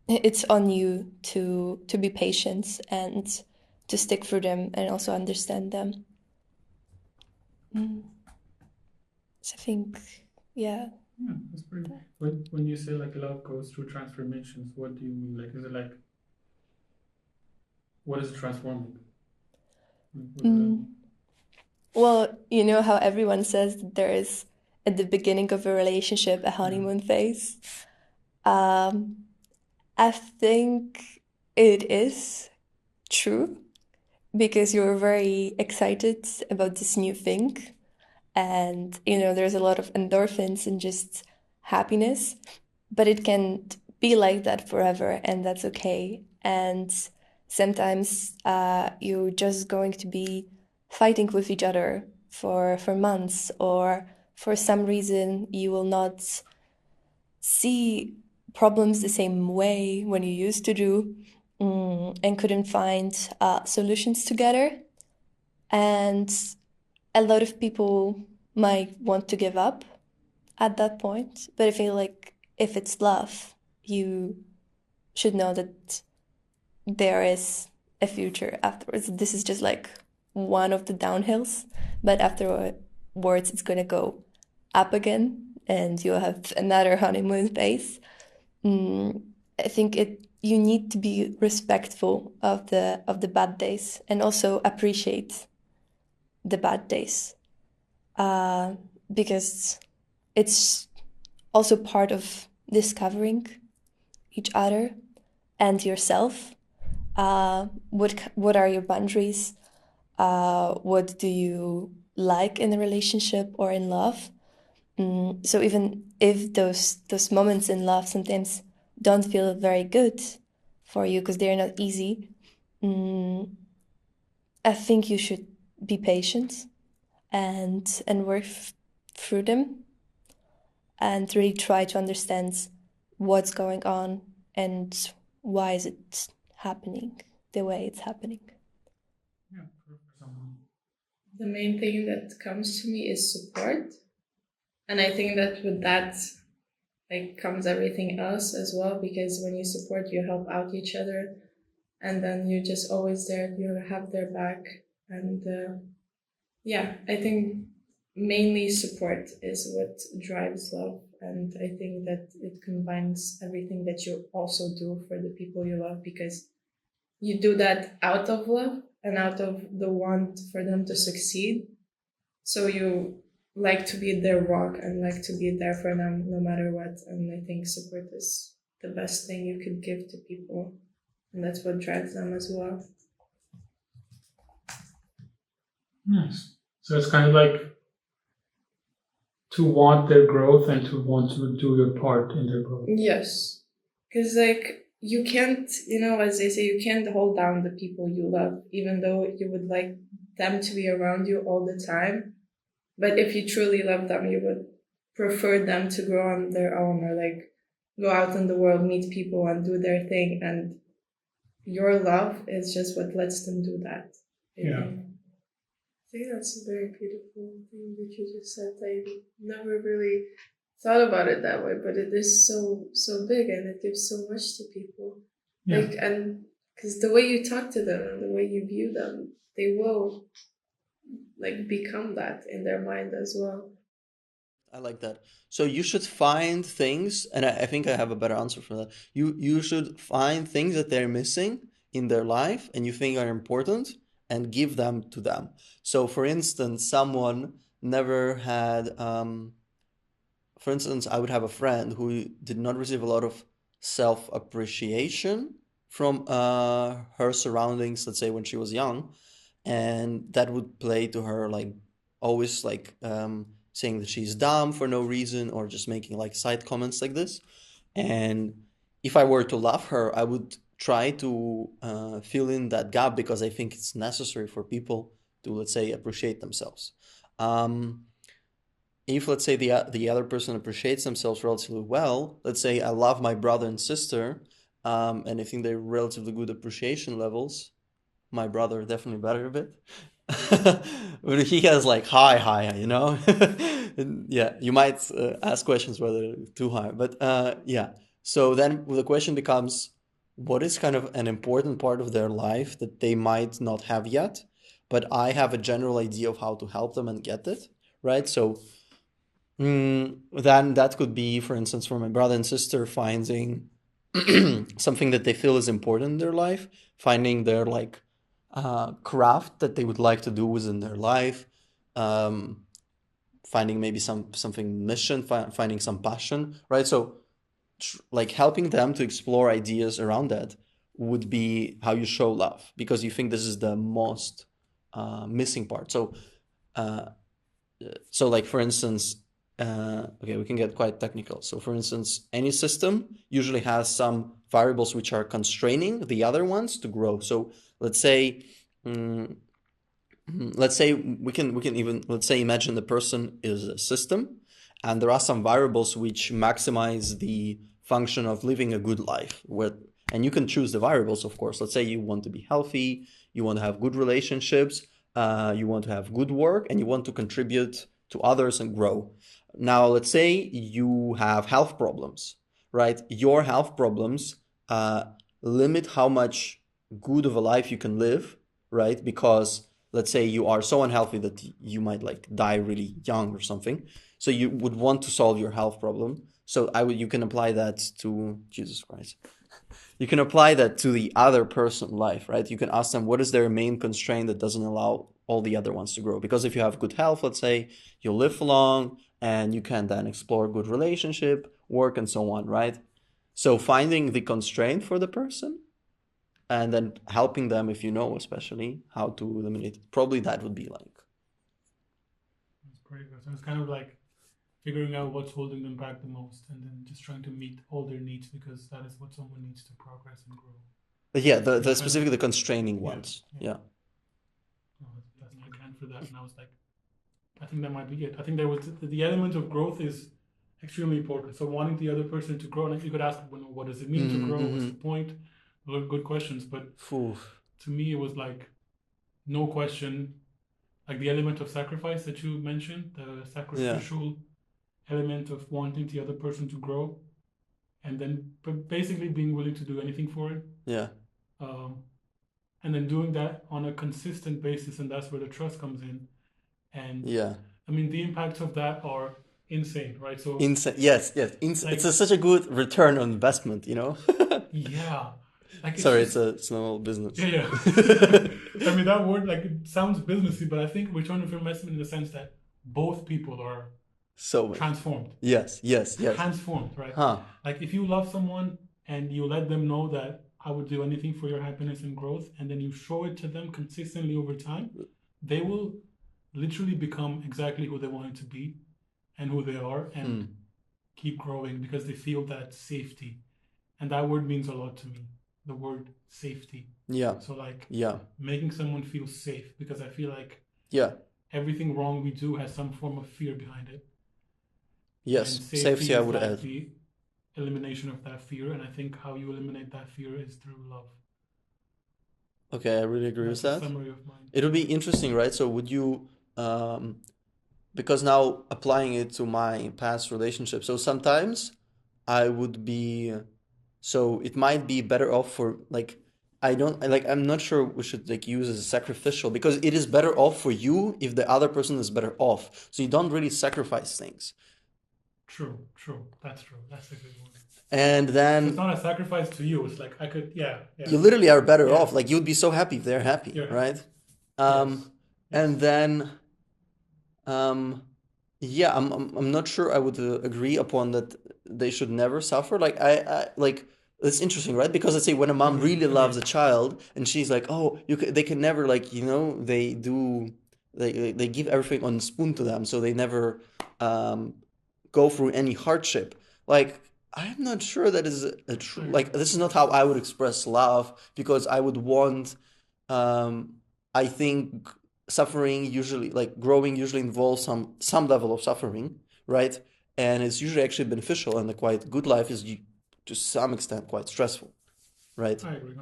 S4: it's on you to be patient and to stick through them and also understand them. So I think, yeah.
S3: Yeah, that's pretty. When you say like love goes through transformations, what do you mean? Like, is it like, what is transforming? What does that mean?
S4: Well, you know how everyone says that there is, at the beginning of a relationship, a honeymoon phase. I think it is true because you're very excited about this new thing. and there's a lot of endorphins and just happiness, but it can't be like that forever, and that's okay. And sometimes you're just going to be fighting with each other for months, or for some reason you will not see problems the same way when you used to do, and couldn't find solutions together. And a lot of people might want to give up at that point, but I feel like if it's love, you should know that there is a future afterwards. This is just like one of the downhills, but afterwards it's gonna go up again, and you'll have another honeymoon phase. I think you need to be respectful of the bad days, and also appreciate the bad days, because it's also part of discovering each other and yourself. What are your boundaries? What do you like in a relationship or in love? So even if those moments in love sometimes don't feel very good for you because they're not easy, I think you should be patient and work through them, and really try to understand what's going on and why is it happening the way it's happening.
S3: Yeah, for someone.
S1: The main thing that comes to me is support. And I think that with that, like, comes everything else as well, because when you support, you help out each other, and then you're just always there, you have their back. And yeah, I think mainly support is what drives love. And I think that it combines everything that you also do for the people you love, because you do that out of love and out of the want for them to succeed. So you like to be their rock and like to be there for them no matter what. And I think support is the best thing you could give to people. And that's what drives them as well.
S3: Nice. So it's kind of like to want their growth and to want to do your part in their growth.
S1: Yes. Because, like, you can't, as they say, you can't hold down the people you love, even though you would like them to be around you all the time. But if you truly love them, you would prefer them to grow on their own, or like go out in the world, meet people, and do their thing. And your love is just what lets them do that. I think that's a very beautiful thing that you just said. I never really thought about it that way, but it is so big, and it gives so much to people.
S3: Yeah.
S1: Like, and because the way you talk to them and the way you view them, they will like become that in their mind as well.
S7: I like that. So you should find things, and I think I have a better answer for that. You should find things that they're missing in their life and you think are important, and give them to them. So for instance, someone never had, for instance, I would have a friend who did not receive a lot of self-appreciation from her surroundings, let's say when she was young, and that would play to her like always like saying that she's dumb for no reason, or just making like side comments like this. And if I were to love her, I would try to fill in that gap, because I think it's necessary for people to, let's say, appreciate themselves. If, let's say, the other person appreciates themselves relatively well, let's say I love my brother and sister, and I think they're relatively good appreciation levels. My brother definitely better a bit. But he has like high, yeah, you might ask questions whether too high, but yeah. So then the question becomes, what is kind of an important part of their life that they might not have yet, but I have a general idea of how to help them and get it, right? So then that could be, for instance, for my brother and sister, finding something that they feel is important in their life, finding their like craft that they would like to do within their life, finding maybe something mission, finding some passion, right? So like helping them to explore ideas around that would be how you show love, because you think this is the most missing part. So so like for instance, okay, we can get quite technical. So for instance, any system usually has some variables which are constraining the other ones to grow. So let's say, we can even, let's say, imagine the person is a system, and there are some variables which maximize the function of living a good life. And you can choose the variables, of course. Let's say you want to be healthy, you want to have good relationships, you want to have good work, and you want to contribute to others and grow. Now, let's say you have health problems, right? Your health problems limit how much good of a life you can live, right? Because let's say you are so unhealthy that you might like die really young or something. So you would want to solve your health problem. So you can apply that to Jesus Christ. You can apply that to the other person life, right? You can ask them what is their main constraint that doesn't allow all the other ones to grow. Because if you have good health, let's say, you'll live long and you can then explore good relationship, work, and so on, right? So finding the constraint for the person and then helping them, if you know especially how to eliminate it. Probably that would be like.
S3: That's pretty good. So it's kind of like figuring out what's holding them back the most and then just trying to meet all their needs because that is what someone needs to progress and grow.
S7: But yeah, the specifically the constraining ones. Yeah.
S3: Oh, that's my can for that. And I was like, I think that might be it. I think there was the element of growth is extremely important. So wanting the other person to grow, and you could ask, what does it mean to grow? What's the point? Those are good questions. But to me, it was like, no question, like the element of sacrifice that you mentioned, the sacrificial element of wanting the other person to grow, and then basically being willing to do anything for it.
S7: Yeah.
S3: And then doing that on a consistent basis, and that's where the trust comes in. And I mean, the impacts of that are insane, right? So
S7: insane. Yes. Like, it's such a good return on investment, you know.
S3: Yeah. Like
S7: it's a small business.
S3: Yeah. I mean, that word, like, it sounds businessy, but I think return on investment in the sense that both people are so transformed.
S7: Yes.
S3: Transformed, right? Like, if you love someone and you let them know that I would do anything for your happiness and growth, and then you show it to them consistently over time, they will literally become exactly who they wanted to be and who they are and keep growing because they feel that safety. And that word means a lot to me. The word safety.
S7: Yeah.
S3: So like making someone feel safe, because I feel like everything wrong we do has some form of fear behind it.
S7: Yes.
S3: And safety I would add. The elimination of that fear, and I think how you eliminate that fear is through love.
S7: Okay, I really agree with that.
S3: Summary of mine.
S7: It would be interesting, right? So would you because now applying it to my past relationship, so sometimes I would be, so it might be better off for like, I'm not sure we should like use as a sacrificial, because it is better off for you if the other person is better off. So you don't really sacrifice things.
S3: True. That's true. That's a good one.
S7: And then
S3: it's not a sacrifice to you. It's like I could,
S7: you literally are better off. Like you'd be so happy if they're happy, right? And then, I'm not sure I would agree upon that they should never suffer. Like I like, it's interesting, right? Because let's say when a mom really loves a child and she's like, oh, they can never, like, you know, they give everything on spoon to them, so they never go through any hardship. Like, I'm not sure that is a true, like, this is not how I would express love, because I would want, I think suffering usually, like growing usually involves some level of suffering, right? And it's usually actually beneficial, and a quite good life is to some extent quite stressful, right?
S3: I agree.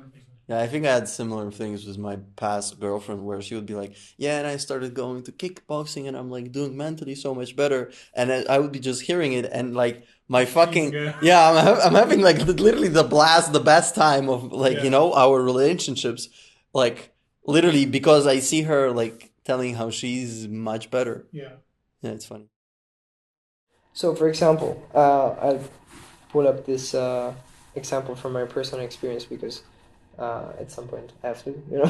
S7: Yeah, I think I had similar things with my past girlfriend, where she would be like, yeah, and I started going to kickboxing and I'm like doing mentally so much better. And I would be just hearing it and like my fucking, I'm having like literally the best time of like, you know, our relationships, like literally because I see her like telling how she's much better. Yeah, it's funny.
S5: So for example, I'll pull up this example from my personal experience because at some point I have to, you know.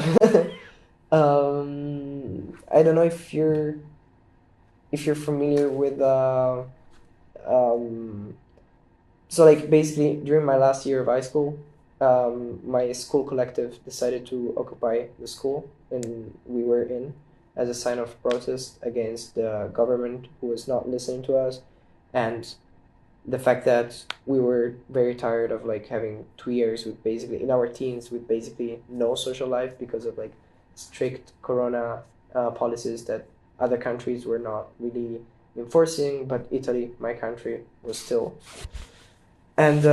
S5: I don't know if you're familiar with so like basically during my last year of high school, my school collective decided to occupy the school and we were in, as a sign of protest against the government who was not listening to us, and the fact that we were very tired of like having 2 years with basically in our teens with basically no social life because of like strict corona policies that other countries were not really enforcing, but Italy, my country, was still. And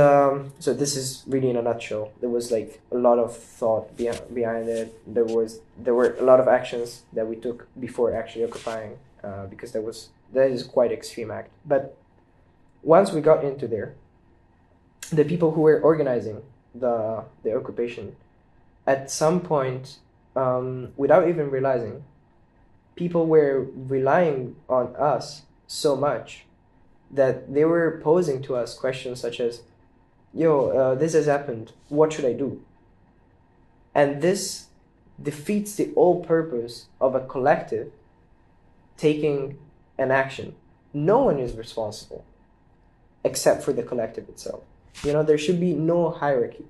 S5: so this is really in a nutshell. There was like a lot of thought behind it. There were a lot of actions that we took before actually occupying, because that is quite extreme act. But once we got into there, the people who were organizing the occupation, at some point, without even realizing, people were relying on us so much that they were posing to us questions such as, this has happened, what should I do? And this defeats the whole purpose of a collective taking an action. No one is responsible except for the collective itself. There should be no hierarchy.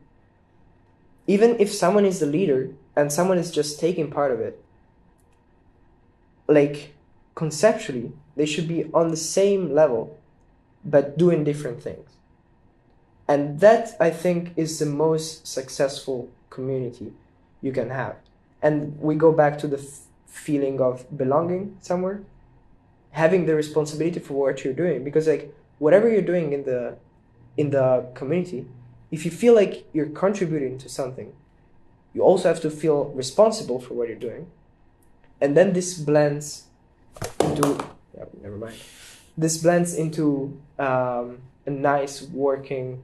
S5: Even if someone is the leader and someone is just taking part of it, like conceptually, they should be on the same level, but doing different things. And that, I think, is the most successful community you can have. And we go back to the feeling of belonging somewhere, having the responsibility for what you're doing. Because like whatever you're doing in the community, if you feel like you're contributing to something, you also have to feel responsible for what you're doing. And then this blends into This blends into a nice working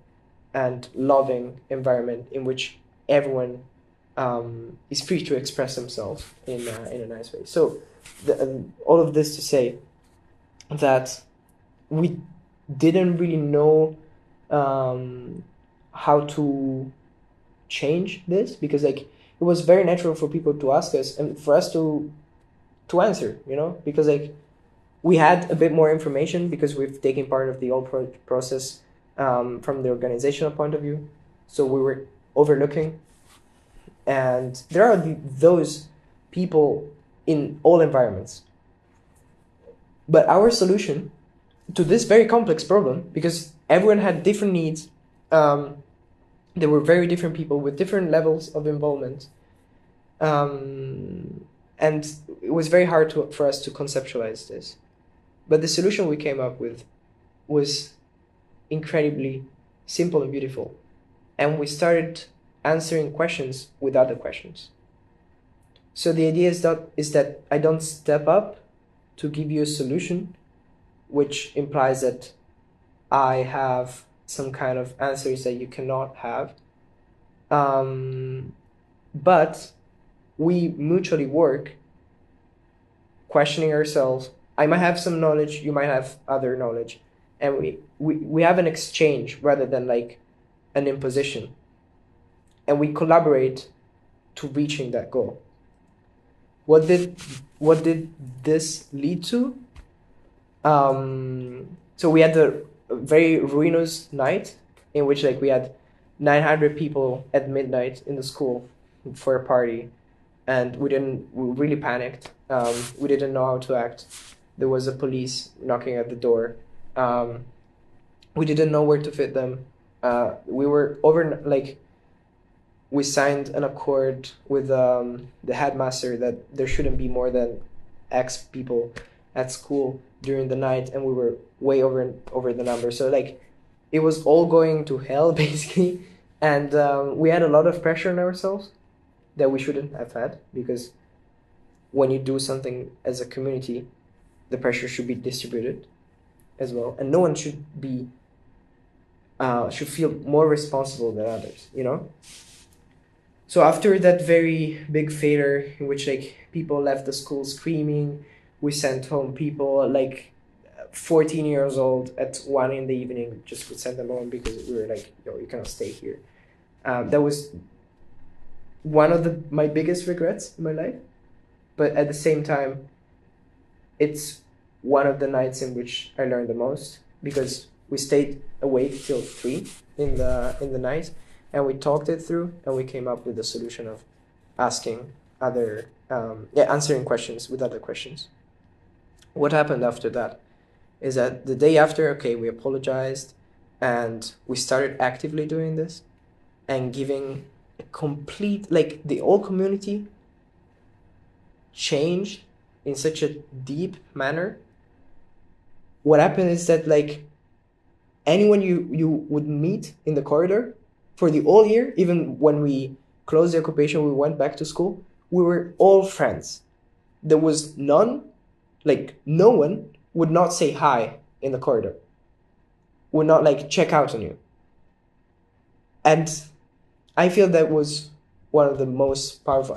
S5: and loving environment in which everyone is free to express themselves in a nice way. So all of this to say that we didn't really know how to change this, because like it was very natural for people to ask us and for us to answer, because like we had a bit more information because we've taken part of the whole process from the organizational point of view. So we were overlooking, and there are those people in all environments. But our solution to this very complex problem, because everyone had different needs, there were very different people with different levels of involvement, and it was very hard for us to conceptualize this. But the solution we came up with was incredibly simple and beautiful. And we started answering questions with other questions. So the idea is that I don't step up to give you a solution, which implies that I have some kind of answers that you cannot have. But we mutually work, questioning ourselves. I might have some knowledge, you might have other knowledge. And we have an exchange rather than like an imposition. And we collaborate to reaching that goal. What did this lead to? So we had a very ruinous night in which like we had 900 people at midnight in the school for a party, and we really panicked. We didn't know how to act. There was a police knocking at the door. We didn't know where to fit them. We were we signed an accord with the headmaster that there shouldn't be more than X people at school during the night, and we were way over the number. So like it was all going to hell basically, and we had a lot of pressure on ourselves that we shouldn't have had, because when you do something as a community, the pressure should be distributed as well, and no one should feel more responsible than others, So after that very big failure in which like people left the school screaming, we sent home people like 14 years old at 1 p.m, just to send them home because we were like, you cannot stay here. That was one of my biggest regrets in my life, but at the same time, it's one of the nights in which I learned the most, because we stayed awake till 3 in the night, and we talked it through, and we came up with the solution of asking answering questions with other questions. What happened after that is that the day after, okay, we apologized and we started actively doing this and giving a complete, like the whole community changed in such a deep manner. What happened is that like anyone you would meet in the corridor for the whole year, even when we closed the occupation, we went back to school, we were all friends. There was no one would not say hi in the corridor, would not like check out on you. And I feel that was one of the most powerful.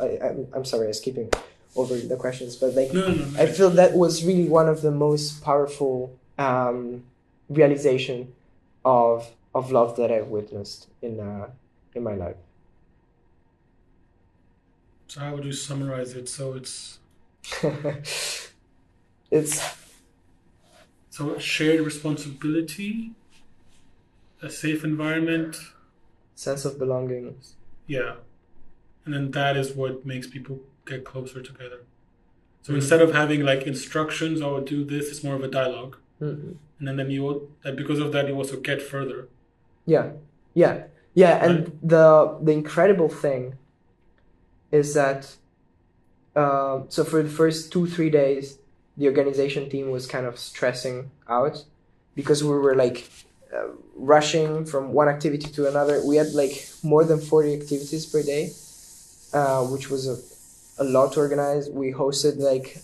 S5: I'm sorry, I'm skipping over the questions, but like
S3: No.
S5: I feel that was really one of the most powerful realization of love that I've witnessed in my life.
S3: So how would you summarize it? So it's so a shared responsibility, a safe environment,
S5: sense of belonging.
S3: yeah, and then that is what makes people get closer together. So instead of having like instructions or do this, it's more of a dialogue, and then you because of that you also get further.
S5: Yeah. And the incredible thing is that so for the first 2-3 days, the organization team was kind of stressing out because we were like rushing from one activity to another. We had like more than 40 activities per day, which was a lot to organize. We hosted like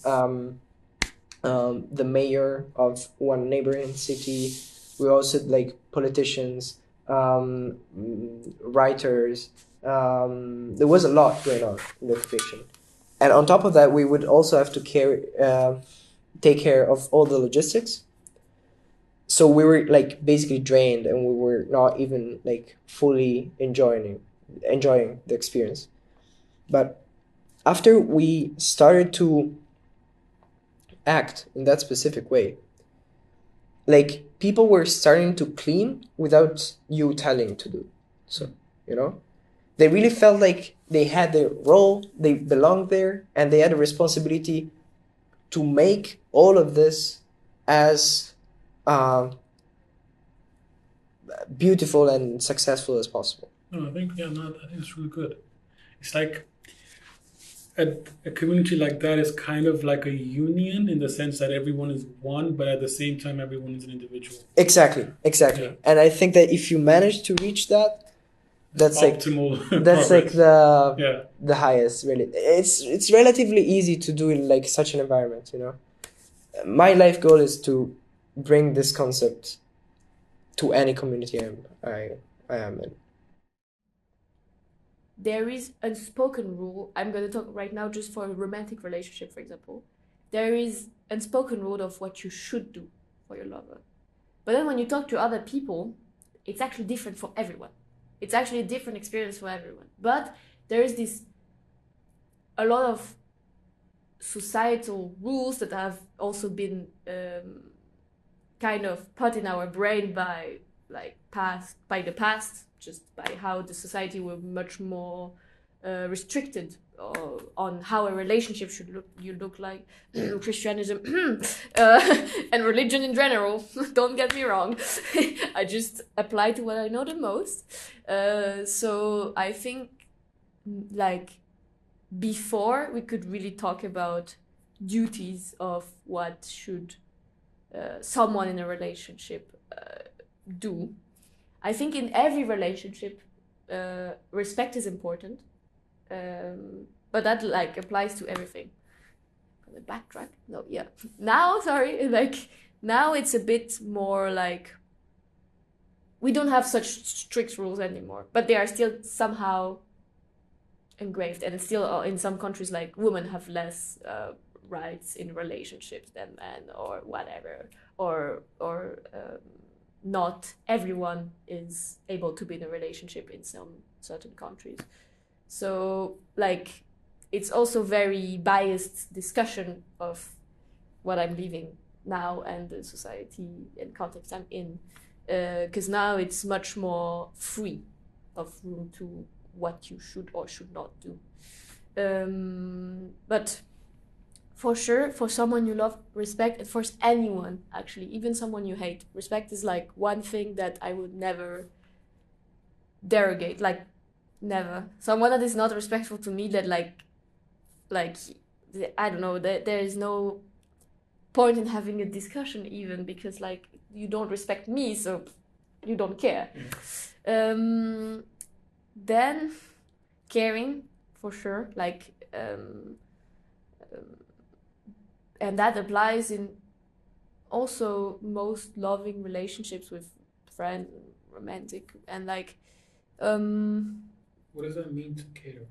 S5: the mayor of one neighboring city. We hosted like politicians, writers. There was a lot going on in the occupation. And on top of that, we would also have to take care of all the logistics. So we were like basically drained, and we were not even like fully enjoying the experience. But after we started to act in that specific way, like people were starting to clean without you telling to do so, they really felt like they had their role, they belonged there, and they had a responsibility to make all of this as beautiful and successful as possible.
S3: No, I think it's really good. It's like a community like that is kind of like a union in the sense that everyone is one, but at the same time everyone is an individual.
S5: Exactly. Yeah. And I think that if you manage to reach that, that's
S3: optimal
S5: like that's
S3: progress.
S5: Like the highest. Really, it's relatively easy to do in like such an environment. My life goal is to bring this concept to any community I am in.
S2: There is a unspoken rule. I'm going to talk right now just for a romantic relationship, for example. There is unspoken rule of what you should do for your lover. But then when you talk to other people, it's actually different for everyone. It's actually a different experience for everyone. But there is a lot of societal rules that have also been kind of put in our brain by the past, just by how the society were much more restricted on how a relationship should look like. Christianism and religion in general, don't get me wrong. I just apply to what I know the most. So I think like before we could really talk about duties of what should someone in a relationship do. I think in every relationship, respect is important, but that like applies to everything. The backtrack? No, yeah. Now it's a bit more like we don't have such strict rules anymore, but they are still somehow engraved, and it's still in some countries like women have less rights in relationships than men or whatever, or not everyone is able to be in a relationship in some certain countries. So like it's also very biased discussion of what I'm living now and the society and context I'm in, because now it's much more free of room to what you should or should not do. But for sure, for someone you love, respect, and for anyone, actually, even someone you hate, respect is like one thing that I would never derogate, like never. Someone that is not respectful to me, that like I don't know, there is no point in having a discussion even, because like you don't respect me, so you don't care. Then caring, for sure, like and that applies in also most loving relationships with friends, romantic, and like
S3: what does that mean to care?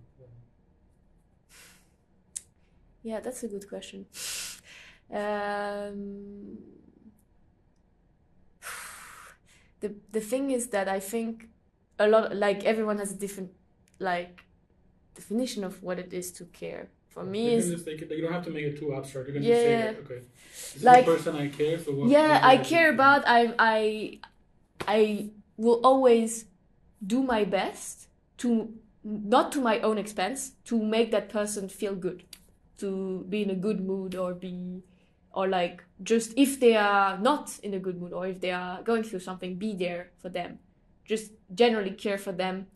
S2: Yeah, that's a good question. The thing is that I think a lot, like everyone has a different like definition of what it is to care. For me, is
S3: you don't have to make it too abstract. You can
S2: yeah,
S3: just say like, okay, this
S2: like,
S3: is the person I care. So what?
S2: Yeah,
S3: what
S2: I
S3: do
S2: care
S3: think?
S2: about. I will always do my best to, not to my own expense, to make that person feel good, to be in a good mood, or like just if they are not in a good mood, or if they are going through something, be there for them, just generally care for them.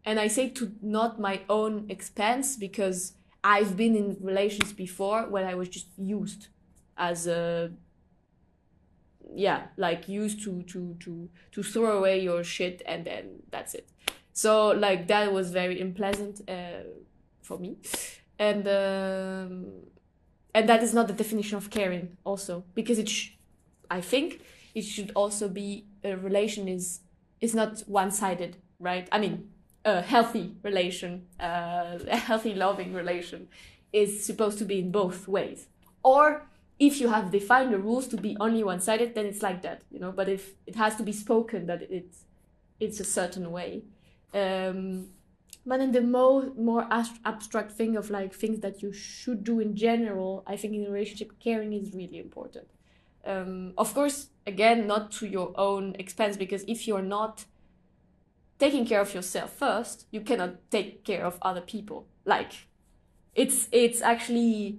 S2: And I say to not my own expense, because I've been in relations before when I was just used as a, yeah, like used to throw away your shit and then that's it. So like that was very unpleasant for me, and that is not the definition of caring also, because I think it should also be a relation is not one-sided, right? I mean, a healthy relation, a healthy loving relation is supposed to be in both ways. Or if you have defined the rules to be only one-sided, then it's like that, you know. But if it has to be spoken that it's a certain way. But in the more abstract thing of like things that you should do in general, I think in a relationship, caring is really important. Of course, again, not to your own expense, because if you're not taking care of yourself first, you cannot take care of other people. Like, it's actually,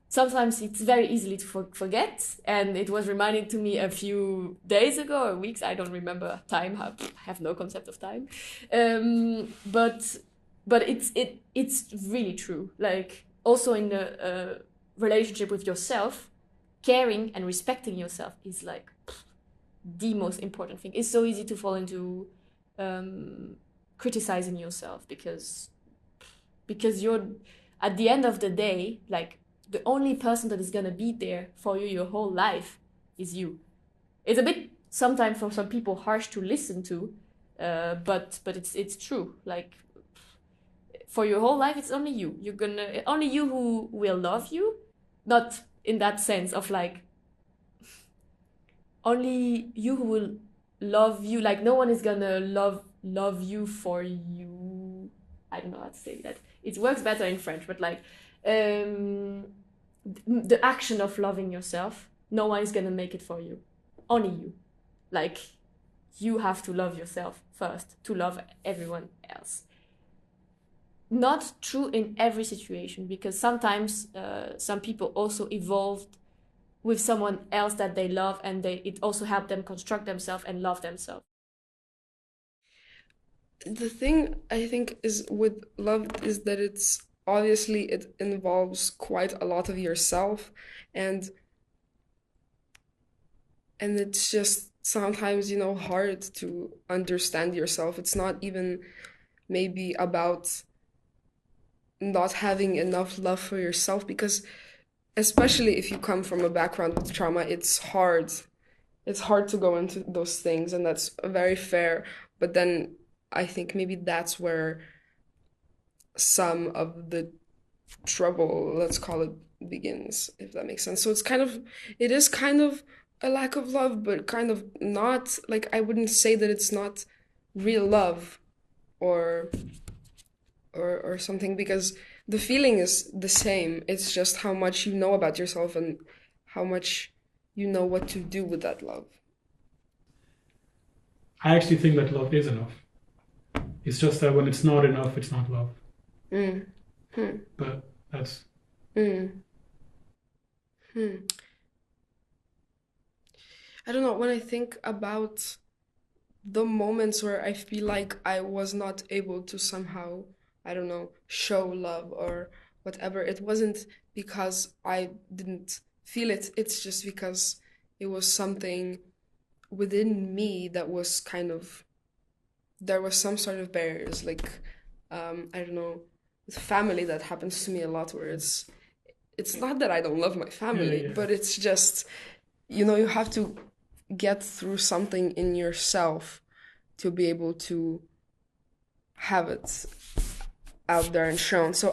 S2: sometimes it's very easily to forget, and it was reminded to me a few days ago or weeks. I don't remember time. I have no concept of time. But it's really true. Like also in the relationship with yourself, caring and respecting yourself is like the most important thing. It's so easy to fall into criticizing yourself, because you're, at the end of the day, like the only person that is gonna be there for you your whole life is you. It's a bit sometimes for some people harsh to listen to, but it's true. Like for your whole life, it's only you. Only you who will love you, not in that sense of like only you who will love you. Like no one is gonna love you for you. I don't know how to say that. It works better in French, but like the action of loving yourself, no one is gonna make it for you. Only you. Like you have to love yourself first to love everyone else. Not true in every situation, because sometimes some people also evolved with someone else that they love, and it also helped them construct themselves and love themselves.
S8: The thing I think is with love is that it's obviously it involves quite a lot of yourself, and it's just sometimes, you know, hard to understand yourself. It's not even maybe about not having enough love for yourself, because especially if you come from a background with trauma, it's hard to go into those things, and that's very fair. But then I think maybe that's where some of the trouble, let's call it, begins, if that makes sense. So it is kind of a lack of love, but kind of not. Like I wouldn't say that it's not real love or something, because the feeling is the same. It's just how much you know about yourself and how much you know what to do with that love.
S3: I actually think that love is enough. It's just that when it's not enough, it's not love. But that's
S8: Hmm. I don't know. When I think about the moments where I feel like I was not able to somehow, I don't know, show love or whatever, it wasn't because I didn't feel it. It's just because it was something within me that was kind of, there was some sort of barriers. Like, I don't know, with family, that happens to me a lot, where it's not that I don't love my family,
S3: yeah.
S8: but it's just, you have to get through something in yourself to be able to have it out there and shown. So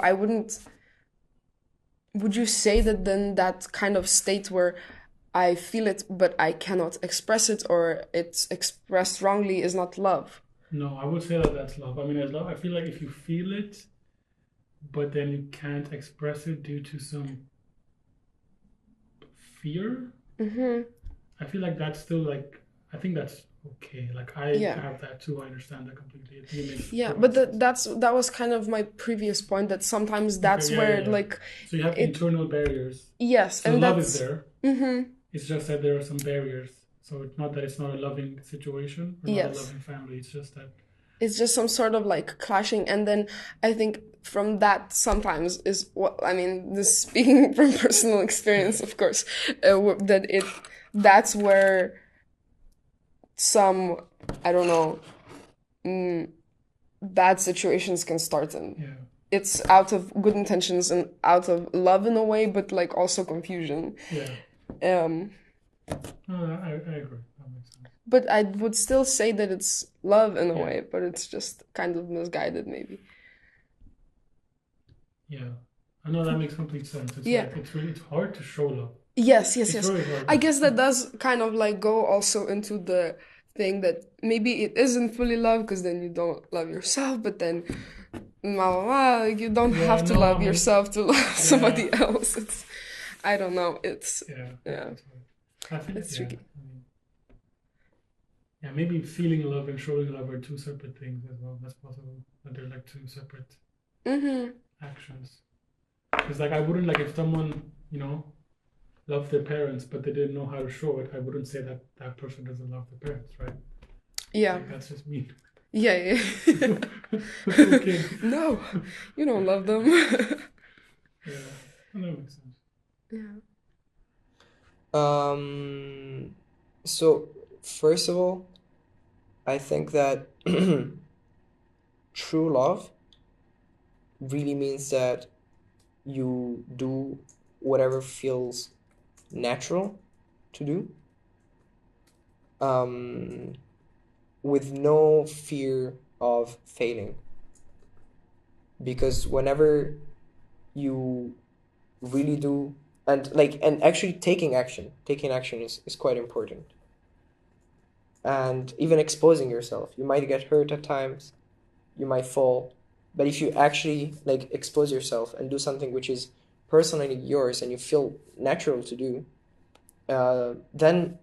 S8: would you say that then that kind of state where I feel it but I cannot express it, or it's expressed wrongly, is not love?
S3: No, I would say that that's love. I mean, as love, I feel like if you feel it, but then you can't express it due to some fear, I feel like that's still like, I think that's okay. Like I have that too. I understand that completely. It really makes
S8: But that was kind of my previous point, that sometimes that's where like,
S3: so you have internal barriers.
S8: yes,
S3: So
S8: and
S3: love
S8: that's
S3: is there. It's just that there are some barriers. So it's not that it's not a loving situation or not a loving family. It's just that
S8: it's just some sort of like clashing. And then I think from that sometimes is what I mean, this speaking from personal experience, of course, that's where some, I don't know, bad situations can start in. It's out of good intentions and out of love in a way, but like also confusion.
S3: I agree. That makes sense.
S8: But I would still say that it's love in a way, but it's just kind of misguided maybe.
S3: Yeah. I know that makes complete sense. It's like, it's hard to show love.
S8: Yes.
S3: Really hard.
S8: I guess that does kind of like go also into the thing that maybe it isn't fully love, because then you don't love yourself, but then you don't have to love yourself to love somebody else. It's, I don't know. It's
S3: I think
S8: it's tricky.
S3: Maybe feeling love and showing love are two separate things as well. That's possible. That they're like two separate actions. It's like, I wouldn't, like, if someone, loved their parents but they didn't know how to show it, I wouldn't say that that person doesn't love their parents, right?
S8: Yeah.
S3: Like, that's just me.
S8: Yeah.
S3: Okay.
S8: No, you don't love them.
S3: Yeah, that makes sense.
S8: Yeah.
S5: So first of all, I think that true love really means that you do whatever feels natural to do, with no fear of failing. Because whenever you really do, and actually taking action is quite important. And even exposing yourself, you might get hurt at times, you might fall, but if you actually expose yourself and do something which is personally yours and you feel natural to do, then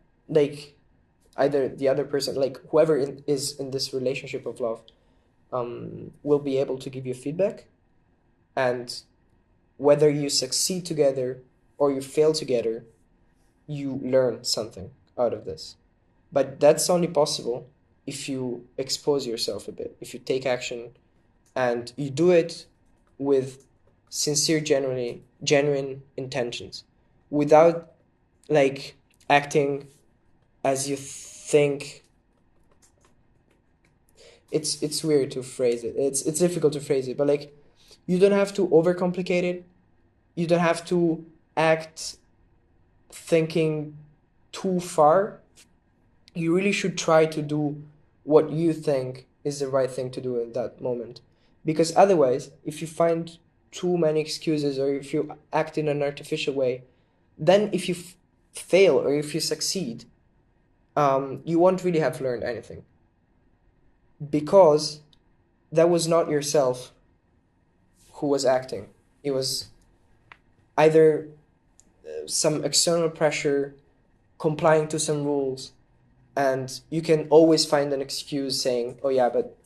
S5: either the other person, whoever is in this relationship of love, will be able to give you feedback, and whether you succeed together or you fail together, you learn something out of this. But that's only possible if you expose yourself a bit, if you take action, and you do it with sincere, genuine intentions, without acting as you think. It's weird to phrase it. It's difficult to phrase it, but you don't have to overcomplicate it. You don't have to act thinking too far. You really should try to do what you think is the right thing to do in that moment. Because otherwise, if you find too many excuses, or if you act in an artificial way, then if you fail or if you succeed, you won't really have learned anything. Because that was not yourself who was acting. It was either some external pressure, complying to some rules, and you can always find an excuse saying, oh yeah, but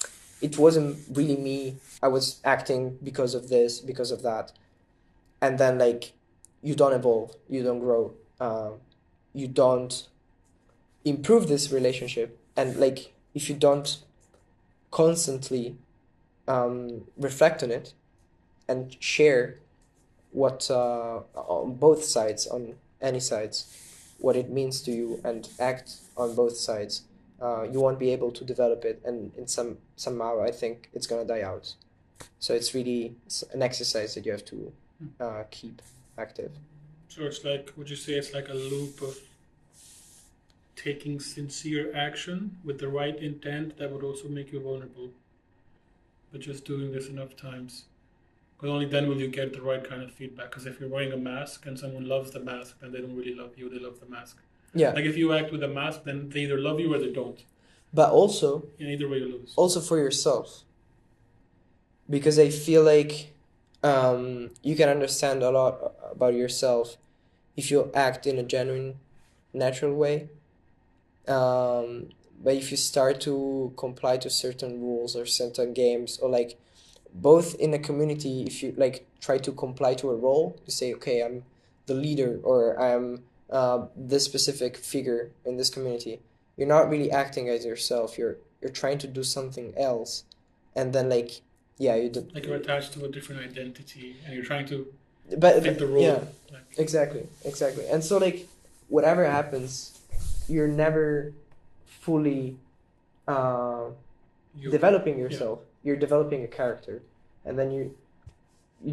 S5: it wasn't really me. I was acting because of this, because of that. And then like you don't evolve, you don't grow, you don't improve this relationship. And like if you don't constantly reflect on it and share what on both sides, on any sides, what it means to you, and act on both sides, you won't be able to develop it, and in somehow I think it's gonna die out. So it's really an exercise that you have to keep active.
S3: So it's like, would you say it's like a loop of taking sincere action with the right intent that would also make you vulnerable, but just doing this enough times? Because only then will you get the right kind of feedback. Because if you're wearing a mask and someone loves the mask, then they don't really love you, they love the mask.
S5: Yeah.
S3: Like if you act with a mask, then they either love you or they don't.
S5: But also,
S3: in either way you lose.
S5: Also for yourself. Because I feel like you can understand a lot about yourself if you act in a genuine, natural way. But if you start to comply to certain rules or certain games, or like both in a community, if you like try to comply to a role, you say, okay, I'm the leader, or I'm this specific figure in this community. You're not really acting as yourself. You're trying to do something else, and then like you do,
S3: like you're attached to a different identity, and you're trying to
S5: but
S3: fit the role.
S5: Yeah,
S3: like.
S5: exactly. And so like whatever happens, you're never fully developing yourself. Yeah. You're developing a character, and then you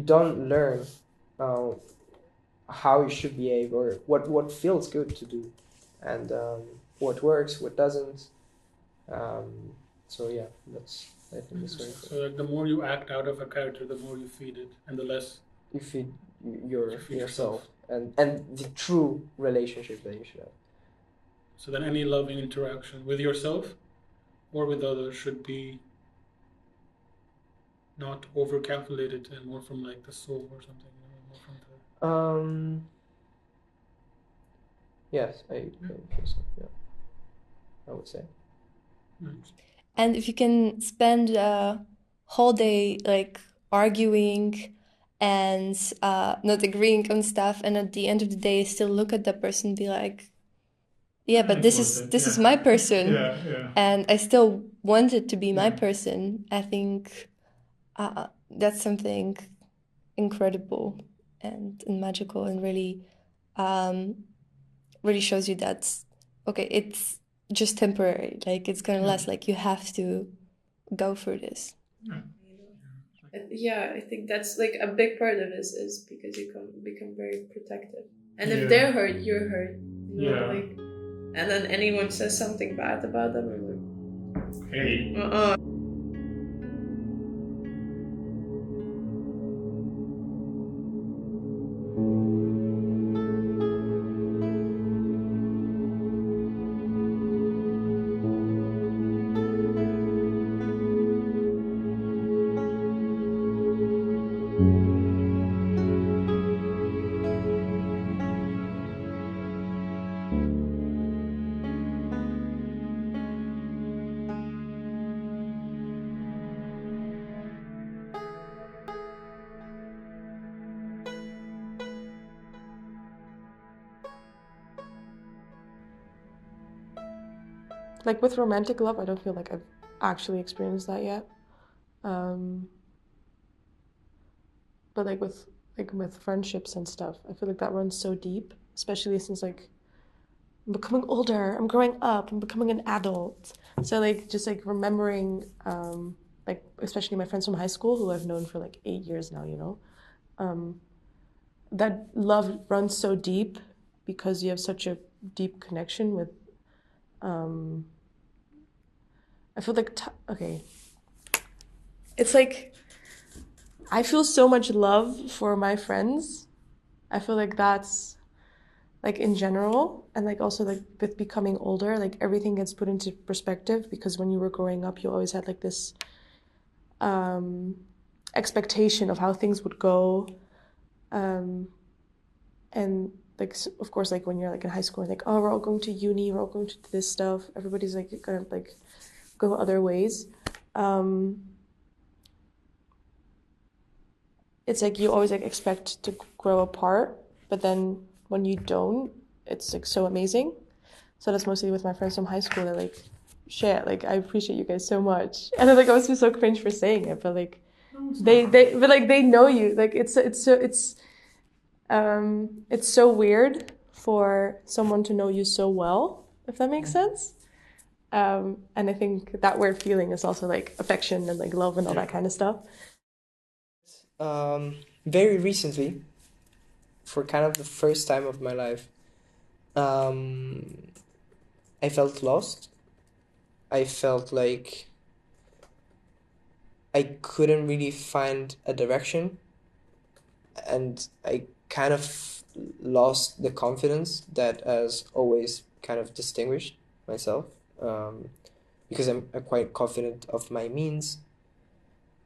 S5: don't learn how you should behave, or what feels good to do, and what works, what doesn't. So yeah, I think that's very
S3: So like the more you act out of a character, the more you feed it, and the less
S5: you feed yourself and the true relationship that you should have.
S3: So then any loving interaction with yourself or with others should be not over-calculated and more from like the soul or something, more from the...
S5: Yes, I feel so, yeah. I would say.
S3: Nice.
S4: And if you can spend a whole day like arguing and not agreeing on stuff, and at the end of the day still look at that person and be like, yeah, but this is my person, and I still want it to be my person. I think that's something incredible and magical, and really really shows you that okay, it's just temporary, like it's gonna last, like you have to go through this.
S1: Yeah, I think that's like a big part of this is because you become very protective, and if they're hurt, you're hurt, you know, like, and then anyone says something bad about them, I'm like, hey,
S9: Like with romantic love, I don't feel like I've actually experienced that yet. But like with friendships and stuff, I feel like that runs so deep, especially since like I'm becoming older, I'm growing up, I'm becoming an adult. So like just like remembering like especially my friends from high school who I've known for like 8 years now, you know. That love runs so deep because you have such a deep connection with I feel like okay, it's like I feel so much love for my friends. I feel like that's like in general, and like also like with becoming older, like everything gets put into perspective, because when you were growing up you always had like this expectation of how things would go, and like of course like when you're like in high school, like, oh, we're all going to uni, we're all going to this stuff, everybody's like gonna like go other ways, um, it's like you always like expect to grow apart, but then when you don't, it's like so amazing. So that's mostly with my friends from high school. They're like, shit, like I appreciate you guys so much. And then like I was just so cringe for saying it, but like but like they know you. Like it's so weird for someone to know you so well, if that makes sense. And I think that weird feeling is also like affection and like love and all that kind of stuff.
S5: Very recently, for kind of the first time of my life, I felt lost. I felt like I couldn't really find a direction, and I kind of lost the confidence that has always kind of distinguished myself, because I'm quite confident of my means.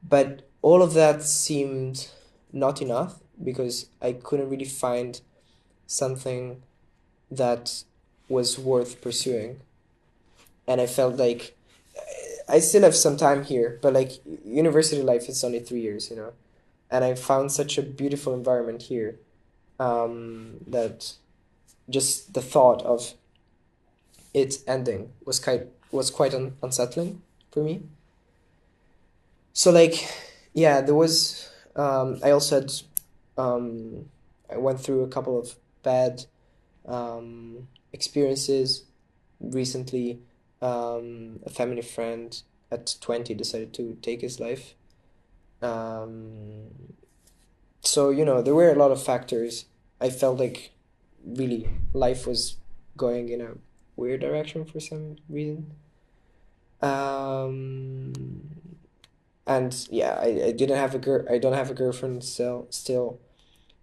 S5: But all of that seemed not enough because I couldn't really find something that was worth pursuing. And I felt like I still have some time here, but like university life is only 3 years, you know. And I found such a beautiful environment here, that just the thought of it ending was quite unsettling for me. So like, yeah, there was. I also had. I went through a couple of bad experiences recently. A family friend at 20 decided to take his life. So, you know, there were a lot of factors. I felt like really life was going in a weird direction for some reason. Um, and yeah, I didn't have I don't have a girlfriend still.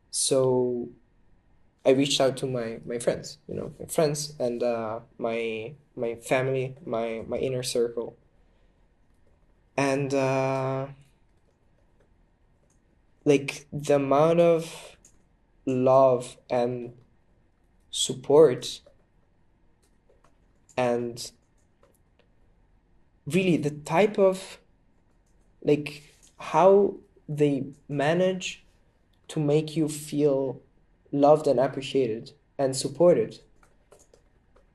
S5: So I reached out to my friends, you know, my friends and my family, my inner circle. And like the amount of love and support and really the type of like how they manage to make you feel loved and appreciated and supported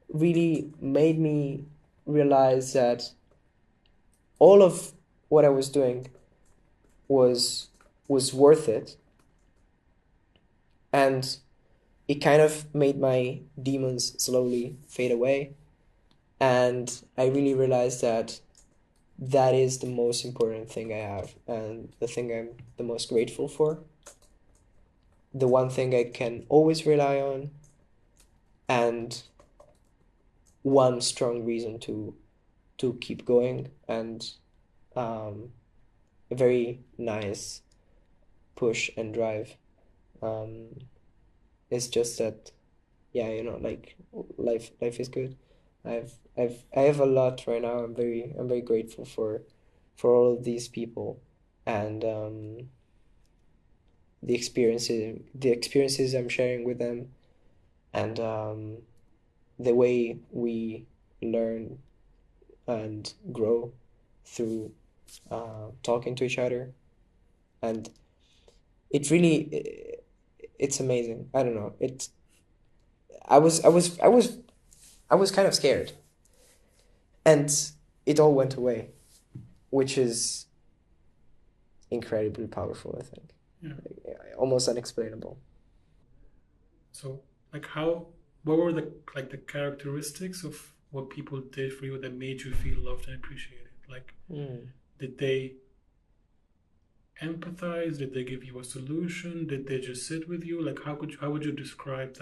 S5: really made me realize that all of what I was doing was worth it, and it kind of made my demons slowly fade away, and I really realized that that is the most important thing I have and the thing I'm the most grateful for, the one thing I can always rely on, and one strong reason to keep going, and a very nice push and drive. It's just that, yeah, you know, like life is good. I have a lot right now. I'm very grateful for all of these people, and the experiences I'm sharing with them, and the way we learn and grow through talking to each other, and it really it's amazing. I don't know. I was kind of scared, and it all went away, which is incredibly powerful, I think.
S3: Yeah.
S5: Like, almost unexplainable.
S3: So, like, what were the characteristics of what people did for you that made you feel loved and appreciated? Like, did they empathize? Did they give you a solution? Did they just sit with you? Like, how would you describe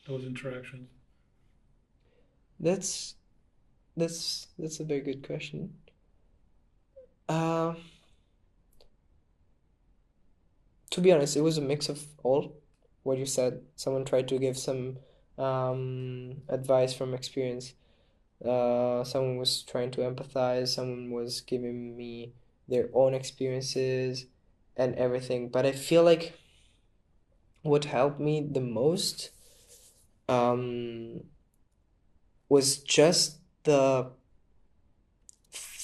S3: those interactions?
S5: That's a very good question. To be honest, it was a mix of all what you said. Someone tried to give some advice from experience. Someone was trying to empathize. Someone was giving me their own experiences and everything. But I feel like what helped me the most was just the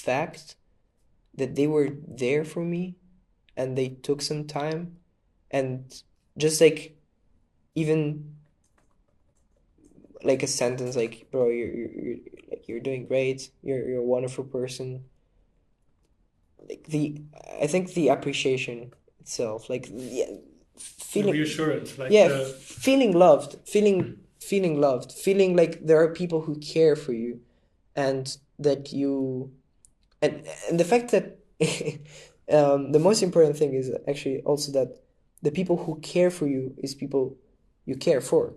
S5: fact that they were there for me and they took some time, and just like even like a sentence like, bro, you're doing great, you're a wonderful person. Like I think the appreciation itself, like feeling
S3: reassurance, like
S5: feeling loved, feeling like there are people who care for you, and that you, and the fact that the most important thing is actually also that the people who care for you is people you care for.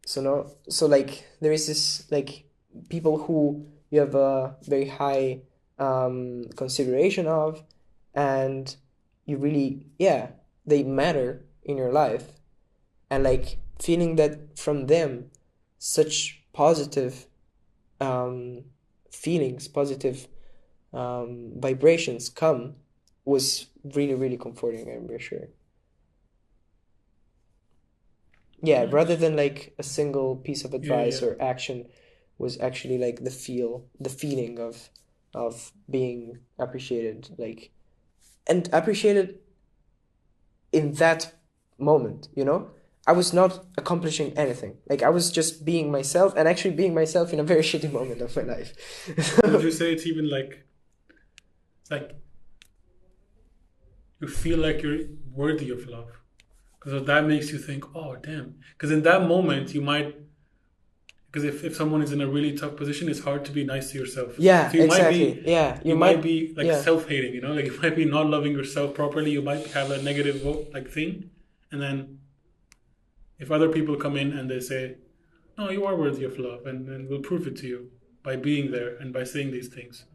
S5: So like there is this like people who you have a very high consideration of, and you really, they matter in your life, and like feeling that from them such positive feelings, positive vibrations come, was really, really comforting, I'm very sure. Yeah, rather than like a single piece of advice or action, was actually like the feeling of being appreciated, like, and appreciated in that moment, you know? I was not accomplishing anything. Like, I was just being myself, and actually being myself in a very shitty moment of my life.
S3: Would you say it's even like you feel like you're worthy of love? Because that makes you think, oh, damn. Because in that moment, you might... Because if someone is in a really tough position, it's hard to be nice to yourself.
S5: Yeah,
S3: so you
S5: exactly.
S3: You might be like self-hating, you know? Like you might be not loving yourself properly. You might have a negative thing. And then if other people come in and they say, no, you are worthy of love, and we'll prove it to you by being there and by saying these things.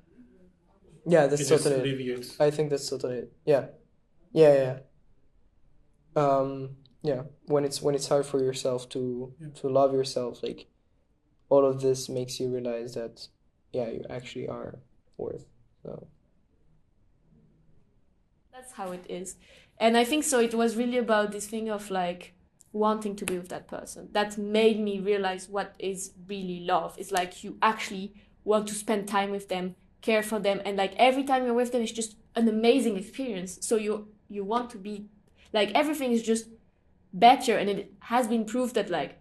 S5: Yeah, that's
S3: it
S5: totally
S3: just alleviates.
S5: I think that's totally it. Yeah. Yeah. When it's hard for yourself to love yourself, like all of this makes you realize that you actually are worth. So
S2: that's how it is. And I think so it was really about this thing of like wanting to be with that person that made me realize what is really love. It's like you actually want to spend time with them, care for them, and like every time you're with them it's just an amazing experience. So you want to be like, everything is just better, and it has been proved that like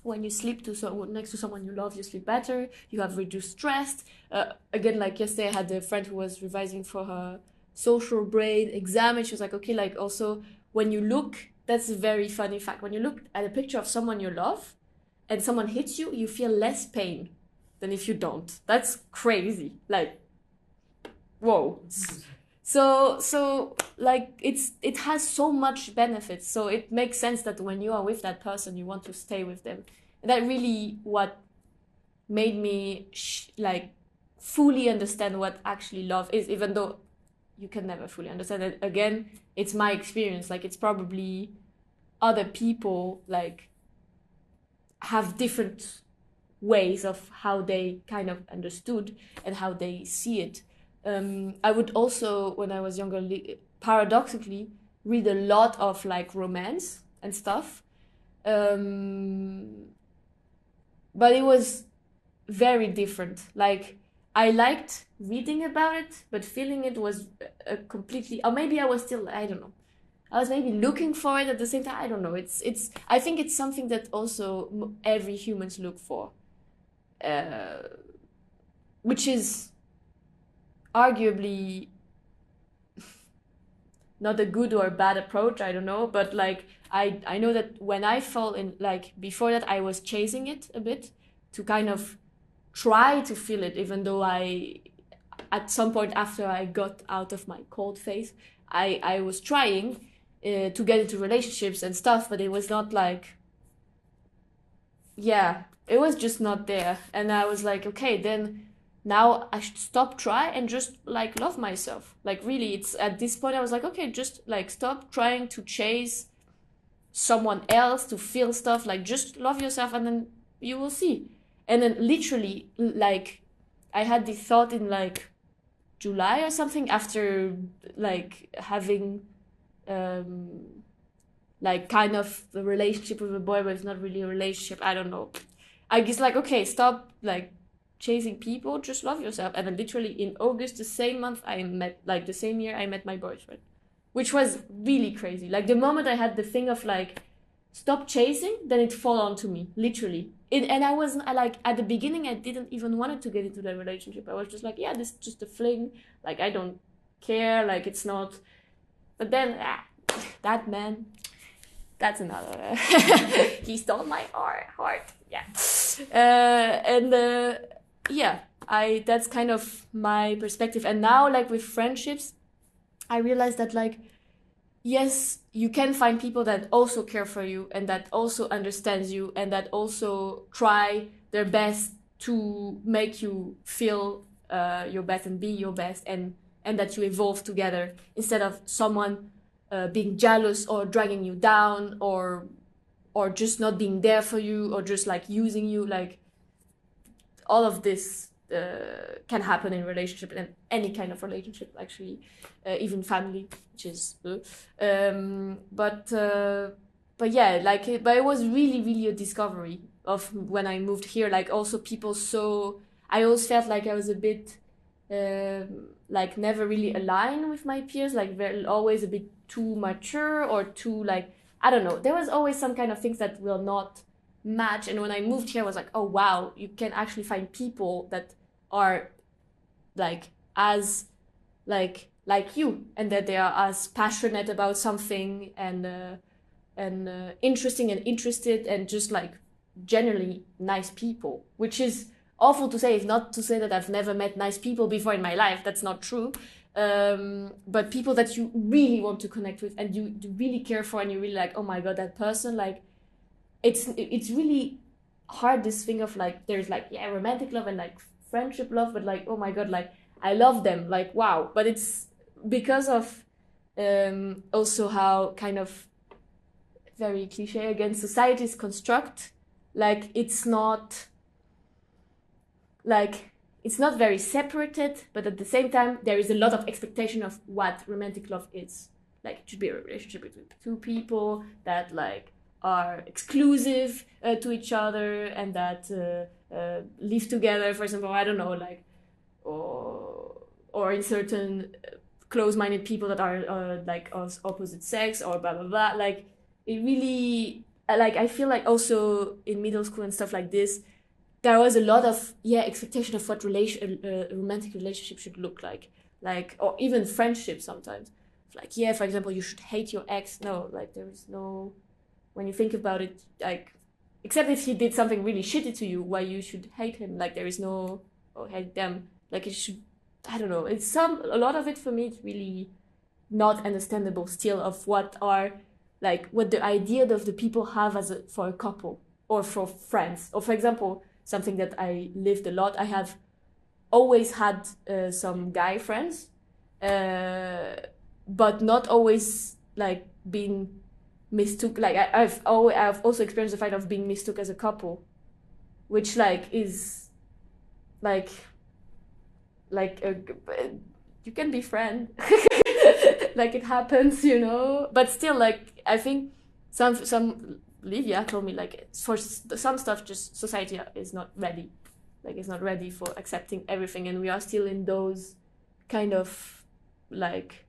S2: when you sleep next to someone you love, you sleep better, you have reduced stress. Again, like yesterday I had a friend who was revising for her social brain exam, and she was like, okay, like also when you look, that's a very funny fact, when you look at a picture of someone you love and someone hits you, you feel less pain than if you don't. That's crazy. Like, whoa. So like it has so much benefits, so it makes sense that when you are with that person you want to stay with them. And that really what made me like fully understand what actually love is, even though you can never fully understand it. Again, it's my experience, like it's probably other people like have different ways of how they kind of understood and how they see it. I would also, when I was younger, paradoxically read a lot of like romance and stuff, but it was very different. Like I liked reading about it, but feeling it was a completely, or maybe I was still, I don't know, I was maybe looking for it at the same time. I don't know. It's I think it's something that also every humans look for, which is arguably not a good or a bad approach, I don't know, but like I know that when I fall in, like before that I was chasing it a bit to kind of try to feel it, even though I at some point after I got out of my cold phase I was trying to get into relationships and stuff, but it was not like, it was just not there. And I was like, okay, then now I should stop try and just like love myself. Like really, it's at this point I was like, okay, just like stop trying to chase someone else to feel stuff, like just love yourself and then you will see. And then literally like I had this thought in like July or something, after like having like kind of the relationship with a boy, but it's not really a relationship, I don't know. I guess like, okay, stop like chasing people, just love yourself. And then literally in August, the same month the same year I met my boyfriend, which was really crazy. Like the moment I had the thing of like, stop chasing, then it fall onto me, literally. And I wasn't like, at the beginning, I didn't even want to get into that relationship. I was just like, yeah, this is just a fling. Like, I don't care. Like, it's not. But then, that man, that's another. He stole my heart. Yeah. Yeah, that's kind of my perspective. And now, like with friendships, I realized that like, yes, you can find people that also care for you and that also understands you and that also try their best to make you feel your best and be your best, and that you evolve together instead of someone being jealous or dragging you down or just not being there for you or just like using you. Like all of this can happen in relationship, and any kind of relationship actually, even family, which is but yeah, like but it was really a discovery of when I moved here. Like also people, so I always felt like I was a bit like never really aligned with my peers, like always a bit too mature or too like, I don't know, there was always some kind of things that will not match. And when I moved here I was like, oh wow, you can actually find people that are like as like you, and that they are as passionate about something and interesting and interested and just like generally nice people, which is awful to say. It's not to say that I've never met nice people before in my life, that's not true. But people that you really want to connect with and you really care for, and you really like, oh my god, that person, like it's really hard, this thing of like, there's like, yeah, romantic love and like friendship love, but like, oh my god, like I love them, like wow. But it's because of also how kind of very cliche again societies construct, like it's not very separated, but at the same time there is a lot of expectation of what romantic love is. Like it should be a relationship between two people that like are exclusive to each other and that live together, for example, I don't know, like or in certain close-minded people that are like of opposite sex or blah blah blah. Like it really, like I feel like also in middle school and stuff like this, there was a lot of expectation of what romantic relationship should look like or even friendship sometimes. Like for example, you should hate your ex. No, like there is no, when you think about it, like except if he did something really shitty to you, why you should hate him. Like there is no, or hate them. Like it should, I don't know. It's a lot of it for me. It's really not understandable still of what the idea of the people have for a couple or for friends. Or for example, something that I lived a lot. I have always had some guy friends, but not always like being mistook. Like I've also experienced the fact of being mistook as a couple, which like is like you can be friend. Like it happens, but still, like I think some Livia told me, like for some stuff just society is not ready, like it's not ready for accepting everything, and we are still in those kind of like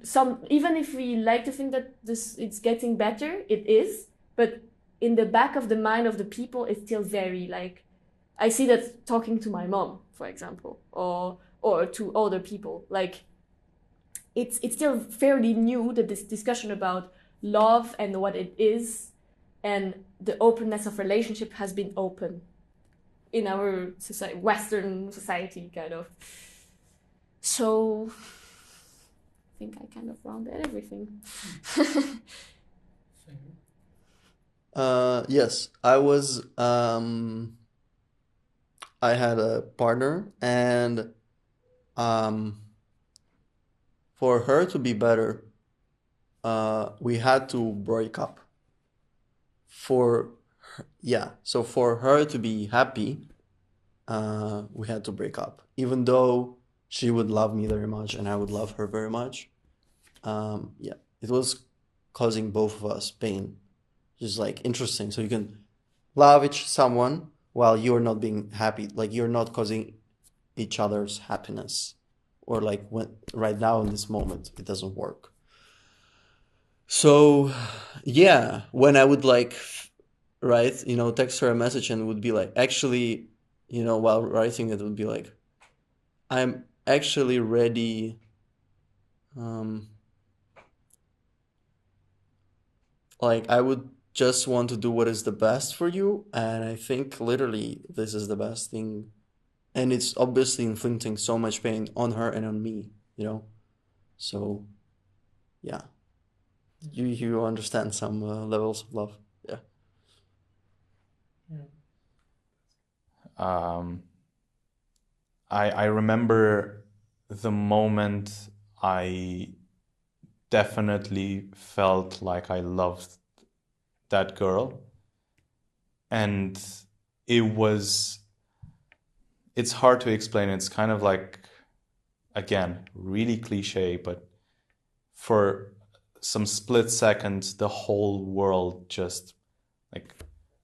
S2: some, even if we like to think that it's getting better, it is, but in the back of the mind of the people it's still very like, I see that talking to my mom, for example, or to other people, like it's still fairly new that this discussion about love and what it is and the openness of relationship has been open in our society, Western society, kind of. So I think I kind of rounded everything.
S7: Yes, I was. I had a partner, and for her to be better, we had to break up. So for her to be happy, we had to break up. Even though she would love me very much and I would love her very much, it was causing both of us pain. Just like interesting. So you can love someone while you're not being happy, like you're not causing each other's happiness, or like when right now in this moment it doesn't work. So yeah, when I would like write, text her a message and would be like, actually, while writing it would be like, I'm actually ready, like I would just want to do what is the best for you, and I think literally this is the best thing, and it's obviously inflicting so much pain on her and on me, so yeah, you understand some levels of love. Yeah.
S6: I remember the moment I definitely felt like I loved that girl, and it's hard to explain. It's kind of like, again, really cliche, but for some split seconds the whole world just, like,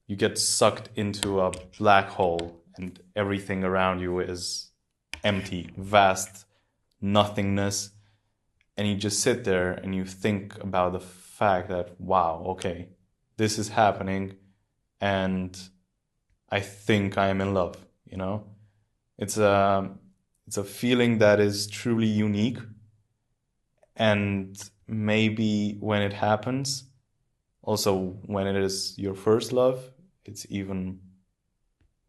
S6: you get sucked into a black hole and everything around you is empty, vast nothingness, and you just sit there and you think about the fact that, wow, okay, this is happening and I think I am in love. It's a feeling that is truly unique, and maybe when it happens, also when it is your first love, it's even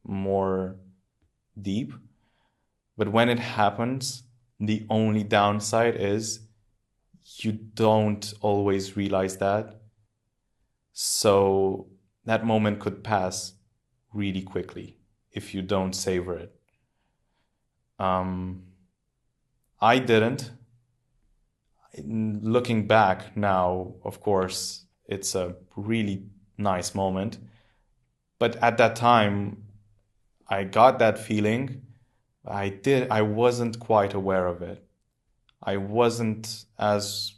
S6: more deep. But when it happens, the only downside is you don't always realize that. So that moment could pass really quickly if you don't savor it. I didn't. Looking back now, of course, it's a really nice moment. But at that time, I got that feeling. I wasn't quite aware of it. I wasn't as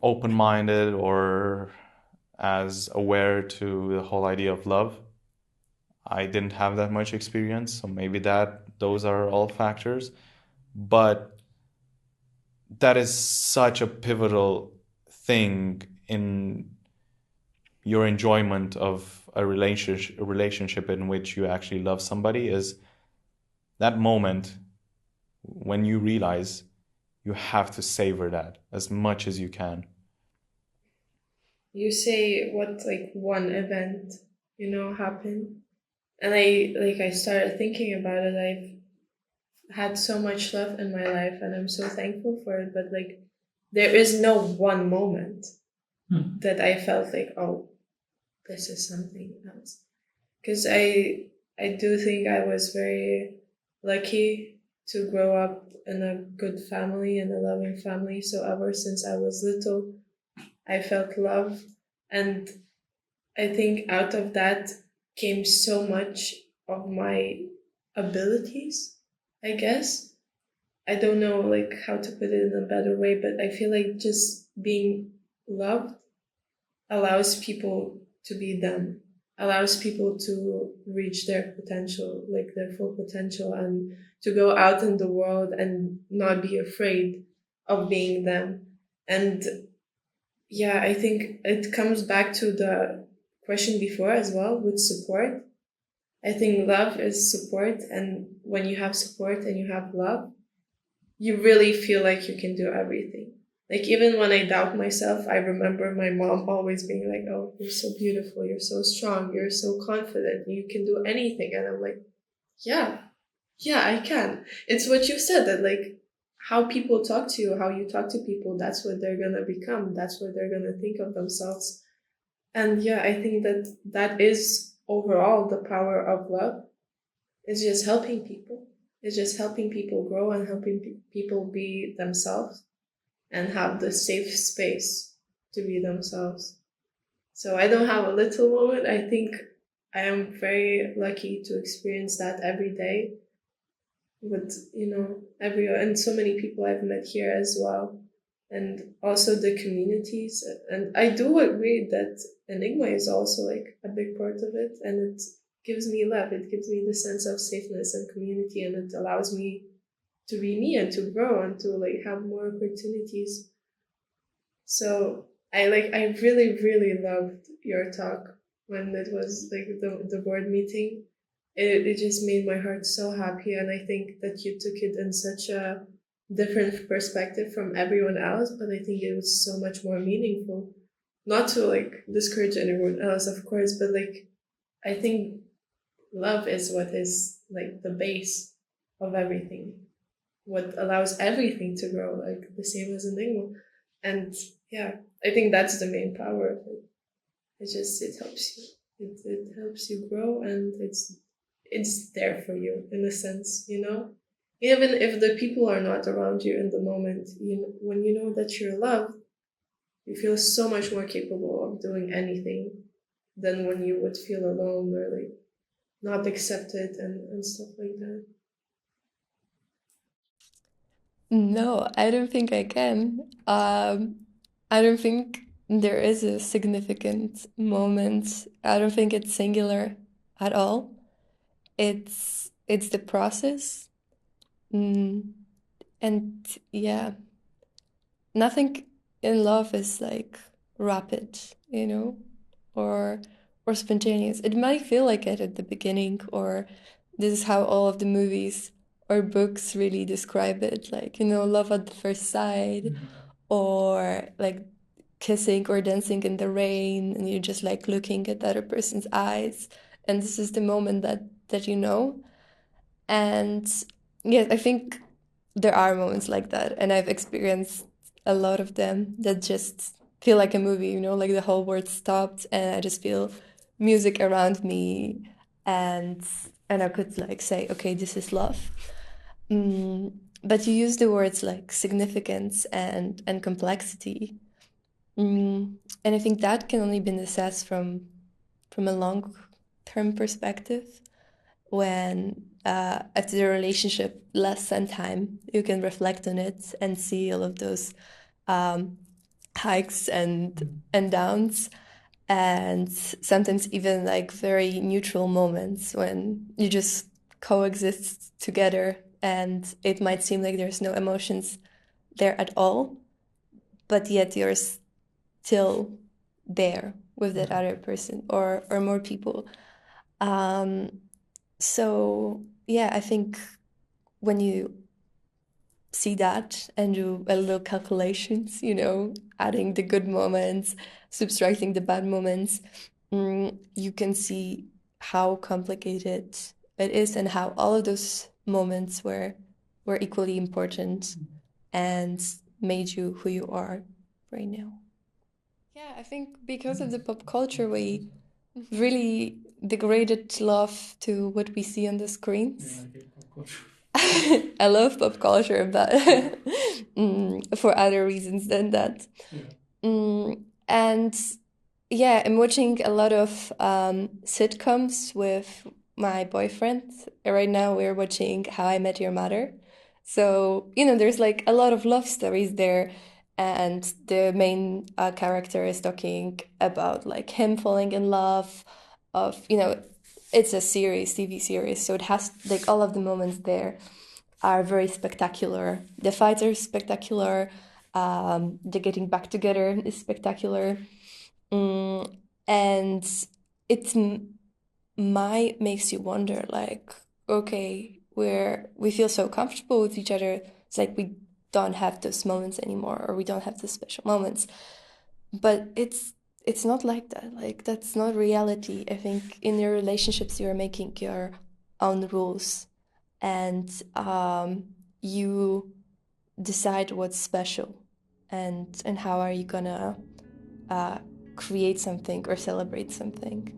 S6: open-minded or as aware to the whole idea of love. I didn't have that much experience, so maybe those are all factors. But that is such a pivotal thing in your enjoyment of a relationship in which you actually love somebody, is that moment when you realize you have to savor that as much as you can.
S1: You say what, like, one event, happened, and I started thinking about it. I've had so much love in my life and I'm so thankful for it, but like there is no one moment that I felt like, oh, this is something else. Because I do think I was very lucky to grow up in a good family and a loving family. So ever since I was little, I felt love. And I think out of that came so much of my abilities, I guess. I don't know like how to put it in a better way, but I feel like just being loved allows people to be them, allows people to reach their potential, like their full potential, and to go out in the world and not be afraid of being them. And yeah, I think it comes back to the question before as well with support. I think love is support, and when you have support and you have love, you really feel like you can do everything. Like even when I doubt myself, I remember my mom always being like, "Oh, you're so beautiful, you're so strong, you're so confident, you can do anything." And I'm like, "Yeah, I can." It's what you said, that like how people talk to you, how you talk to people, that's what they're gonna become. That's what they're gonna think of themselves. And yeah, I think that is overall the power of love. It's just helping people. It's just helping people grow and helping people be themselves and have the safe space to be themselves. So I don't have a little moment. I think I am very lucky to experience that every day with, and so many people I've met here as well. and also the communities. And I do agree that Enigma is also like a big part of it, and it gives me love. It gives me the sense of safeness and community, and it allows me to be me and to grow and to like have more opportunities. So I really loved your talk when it was like the board meeting. It just made my heart so happy, and I think that you took it in such a different perspective from everyone else, but I think it was so much more meaningful. Not to like discourage anyone else, of course, but like I think love is what is like the base of everything, what allows everything to grow, like the same as Enigma. And yeah, I think that's the main power of it. It helps you. It helps you grow, and it's there for you in a sense, you know? Even if the people are not around you in the moment, when you know that you're loved, you feel so much more capable of doing anything than when you would feel alone or like not accepted and stuff like that.
S4: No, I don't think I can. I don't think there is a significant moment. I don't think it's singular at all. It's the process. And yeah, nothing in love is like rapid, you know, or spontaneous. It might feel like it at the beginning, or this is how all of the movies or books really describe it, like, you know, love at the first sight, or like kissing or dancing in the rain, and you're just like looking at the other person's eyes, and this is the moment that you know. And yes, I think there are moments like that, and I've experienced a lot of them that just feel like a movie, you know, like the whole world stopped and I just feel music around me, and I could like say, okay, this is love. But you use the words like significance and complexity. And I think that can only be assessed from a long-term perspective. When after the relationship lasts some time, you can reflect on it and see all of those hikes and downs, and sometimes even like very neutral moments when you just coexist together, and it might seem like there's no emotions there at all, but yet you're still there with that other person or more people. So yeah, I think when you see that and do a little calculations, you know, adding the good moments, subtracting the bad moments, you can see how complicated it is and how all of those moments were equally important and made you who you are right now. Yeah, I think because of the pop culture, we really degraded love to what we see on the screens.
S3: Yeah, I hate pop culture.
S4: I love pop culture, but for other reasons than that.
S3: Yeah.
S4: And yeah, I'm watching a lot of sitcoms with my boyfriend. Right now, we're watching How I Met Your Mother. So, you know, there's like a lot of love stories there. And the main character is talking about like him falling in love of, you know, it's a series, TV series. So it has like all of the moments there are very spectacular. The fights are spectacular. The getting back together is spectacular. And it's makes you wonder, like, okay, we feel so comfortable with each other. It's like we don't have those moments anymore, or we don't have those special moments. But it's not like that. Like, that's not reality. I think in your relationships, you're making your own rules, and you decide what's special, and how are you gonna create something or celebrate something.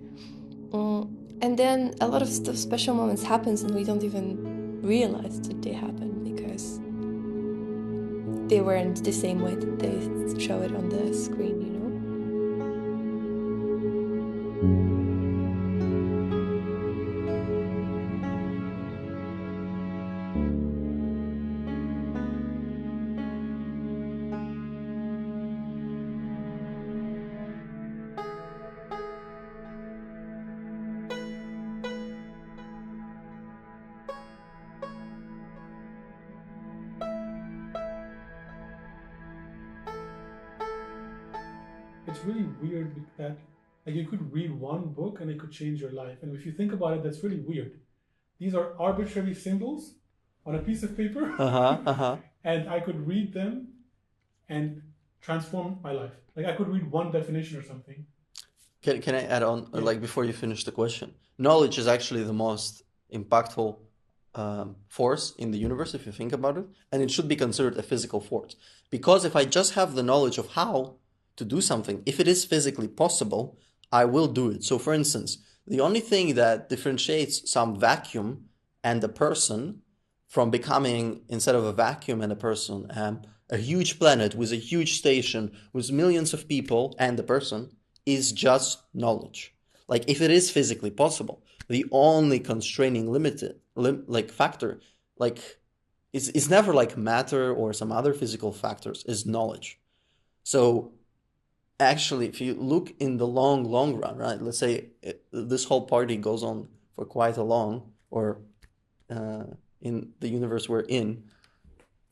S4: And then a lot of special moments happens and we don't even realize that they happened because they weren't the same way that they show it on the screen, you know?
S3: it's really weird that like you could read one book and it could change your life. And if you think about it, that's really weird. These are arbitrary symbols on a piece of paper, and I could read them and transform my life. Like I could read one definition or something.
S7: Can I add on, like before you finish the question? Knowledge is actually the most impactful force in the universe, if you think about it, and it should be considered a physical force. Because if I just have the knowledge of how to do something, if it is physically possible, I will do it. So for instance, the only thing that differentiates some vacuum and a person from becoming, instead of a vacuum and a person, a huge planet with a huge station with millions of people and a person, is just knowledge. Like if it is physically possible, the only constraining factor, like it's never like matter or some other physical factors, is knowledge. So actually, if you look in the long run, right? Let's say this whole party goes on for quite a long, or in the universe we're in.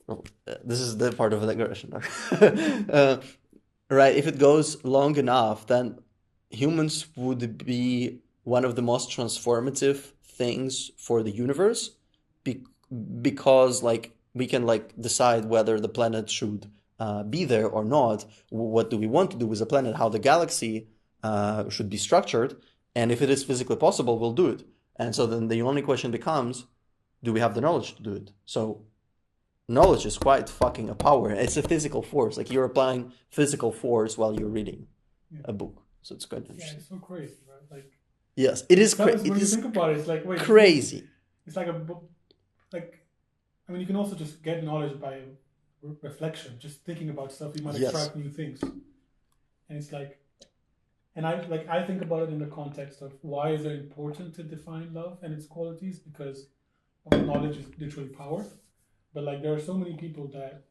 S7: Well, this is the part of the digression. Right, if it goes long enough, then humans would be one of the most transformative things for the universe, because like we can like decide whether the planet should be there or not. What do we want to do with the planet? How the galaxy should be structured, and if it is physically possible, we'll do it. And so then the only question becomes, do we have the knowledge to do it? So knowledge is quite fucking a power. It's a physical force. Like you're applying physical force while you're reading a book. So it's quite interesting.
S3: Yeah, it's so crazy, right? Like
S7: yes, it is crazy.
S3: When you think about it, it's like wait,
S7: crazy.
S3: It's like a book. Like, I mean, you can also just get knowledge by reflection. Just thinking about stuff, you might extract new things. And it's like, and I think about it in the context of why is it important to define love and its qualities, because knowledge is literally power. But like there are so many people that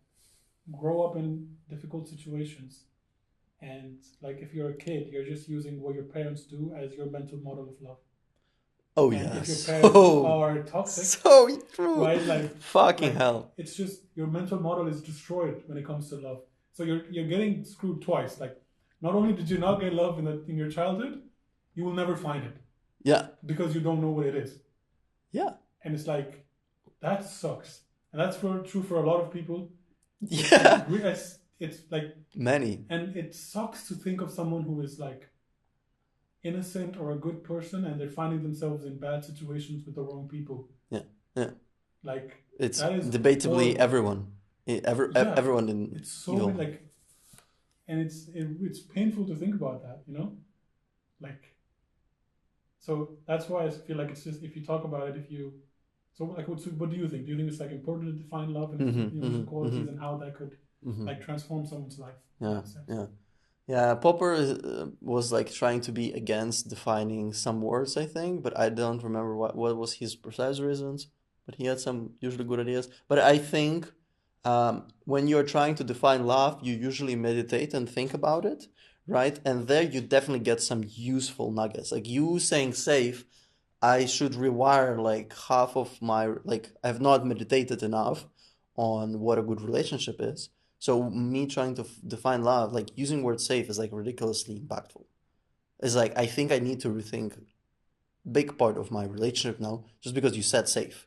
S3: grow up in difficult situations, and like if you're a kid, you're just using what your parents do as your mental model of love.
S7: Oh
S3: and
S7: yeah,
S3: if your parents are toxic,
S7: so true,
S3: right? Like
S7: fucking hell.
S3: It's just your mental model is destroyed when it comes to love. So you're getting screwed twice. Like not only did you not get love in your childhood, you will never find it.
S7: Yeah.
S3: Because you don't know what it is.
S7: Yeah.
S3: And it's like that sucks. And that's true for a lot of people.
S7: Yeah.
S3: It's like
S7: many.
S3: And it sucks to think of someone who is like innocent or a good person and they're finding themselves in bad situations with the wrong people.
S7: Yeah. Yeah.
S3: Like
S7: it's
S3: that is
S7: debatably everyone. Everyone in
S3: it's so like, and it's painful to think about that, you know? Like so that's why I feel like it's just if you talk about it, so what do you think? Do you think it's like important to define love and qualities and how that could like transform someone's life?
S7: Yeah. Popper was like trying to be against defining some words, I think, but I don't remember what was his precise reasons. But he had some usually good ideas. But I think when you're trying to define love, you usually meditate and think about it, right? And there you definitely get some useful nuggets. Like you saying safe, I should rewire like half of my, like I've not meditated enough on what a good relationship is. So me trying to define love, like using word safe is like ridiculously impactful. It's like, I think I need to rethink big part of my relationship now, just because you said safe.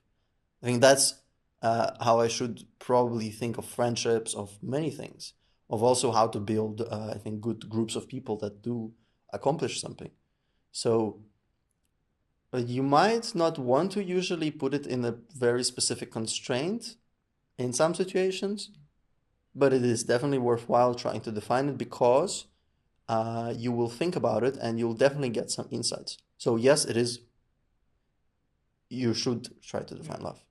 S7: I think that's how I should probably think of friendships, of many things, of also how to build, I think, good groups of people that do accomplish something. So you might not want to usually put it in a very specific constraint in some situations, but it is definitely worthwhile trying to define it because you will think about it and you'll definitely get some insights. So yes, it is. You should try to define love.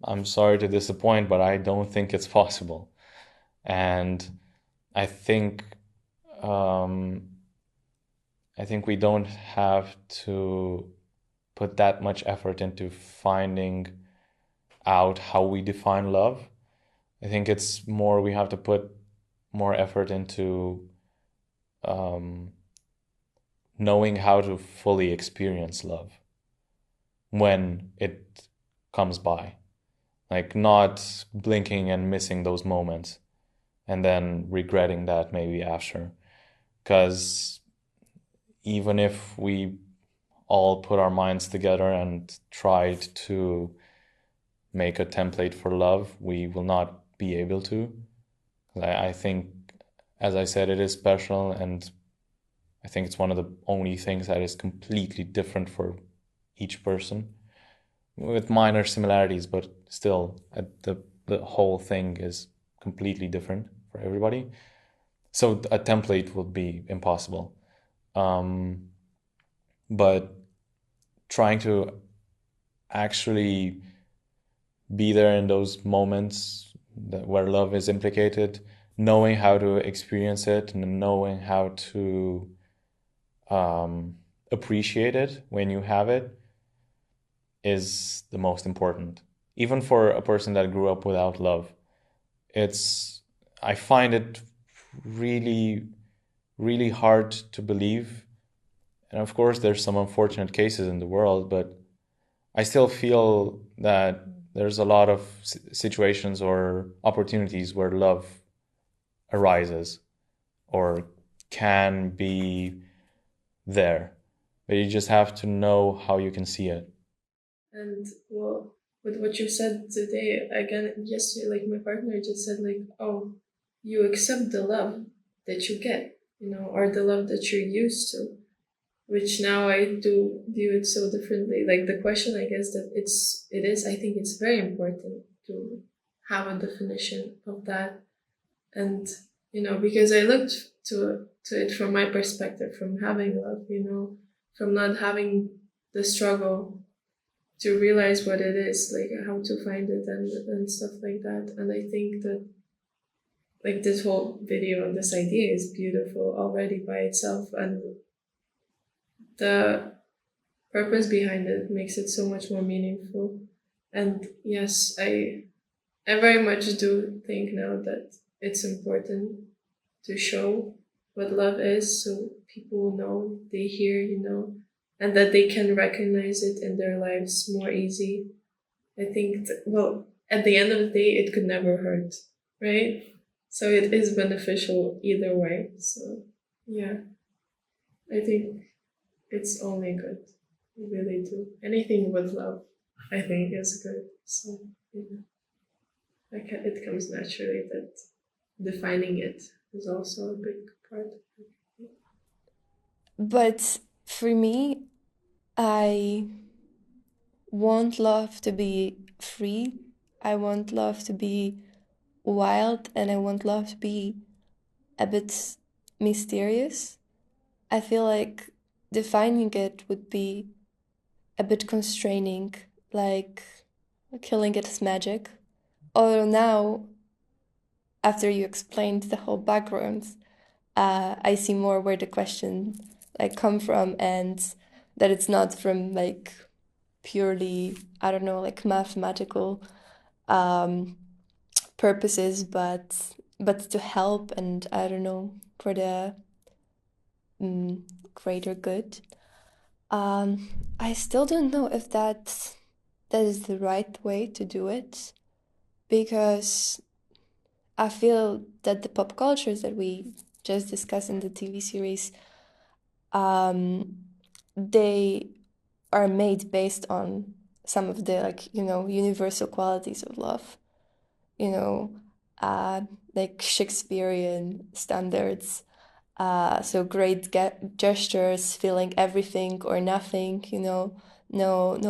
S6: I'm sorry to disappoint, but I don't think it's possible. And I think we don't have to put that much effort into finding out how we define love. I think it's more we have to put more effort into knowing how to fully experience love when it comes by, like not blinking and missing those moments. and then regretting that maybe after. Because even if we all put our minds together and tried to make a template for love, we will not be able to. I think, as I said, it is special, and I think it's one of the only things that is completely different for each person, with minor similarities, but still, the whole thing is completely different for everybody. So a template would be impossible. But trying to actually be there in those moments where love is implicated, knowing how to experience it and knowing how to appreciate it when you have it is the most important. Even for a person that grew up without love, I find it really, really hard to believe. And of course, there's some unfortunate cases in the world, but I still feel that there's a lot of situations or opportunities where love arises or can be there, but you just have to know how you can see it.
S1: And well, with what you said today, again, yesterday, like my partner just said, like, oh, you accept the love that you get, or the love that you're used to, which now I do view it so differently. Like the question, I guess that I think it's very important to have a definition of that. And, because I looked to it from my perspective, from having love, from not having the struggle to realize what it is, like how to find it and stuff like that. And I think that like this whole video and this idea is beautiful already by itself, and the purpose behind it makes it so much more meaningful. And yes, I very much do think now that it's important to show what love is, so people know, they hear, and that they can recognize it in their lives more easy. I think, well, at the end of the day, it could never hurt, right? So it is beneficial either way. So yeah, I think it's only good. I really do. Anything with love, I think, is good. So it comes naturally that defining it is also a big part.
S4: But for me, I want love to be free. I want love to be wild, and I want love to be a bit mysterious. I feel like defining it would be a bit constraining, like killing its magic. Although now, after you explained the whole background, I see more where the question come from, and that it's not from purely, I don't know, mathematical purposes, but to help, and I don't know, for the greater good. I still don't know if that is the right way to do it, because I feel that the pop cultures that we just discussed in the TV series, they are made based on some of the universal qualities of love, like Shakespearean standards. So great gestures, feeling everything or nothing, no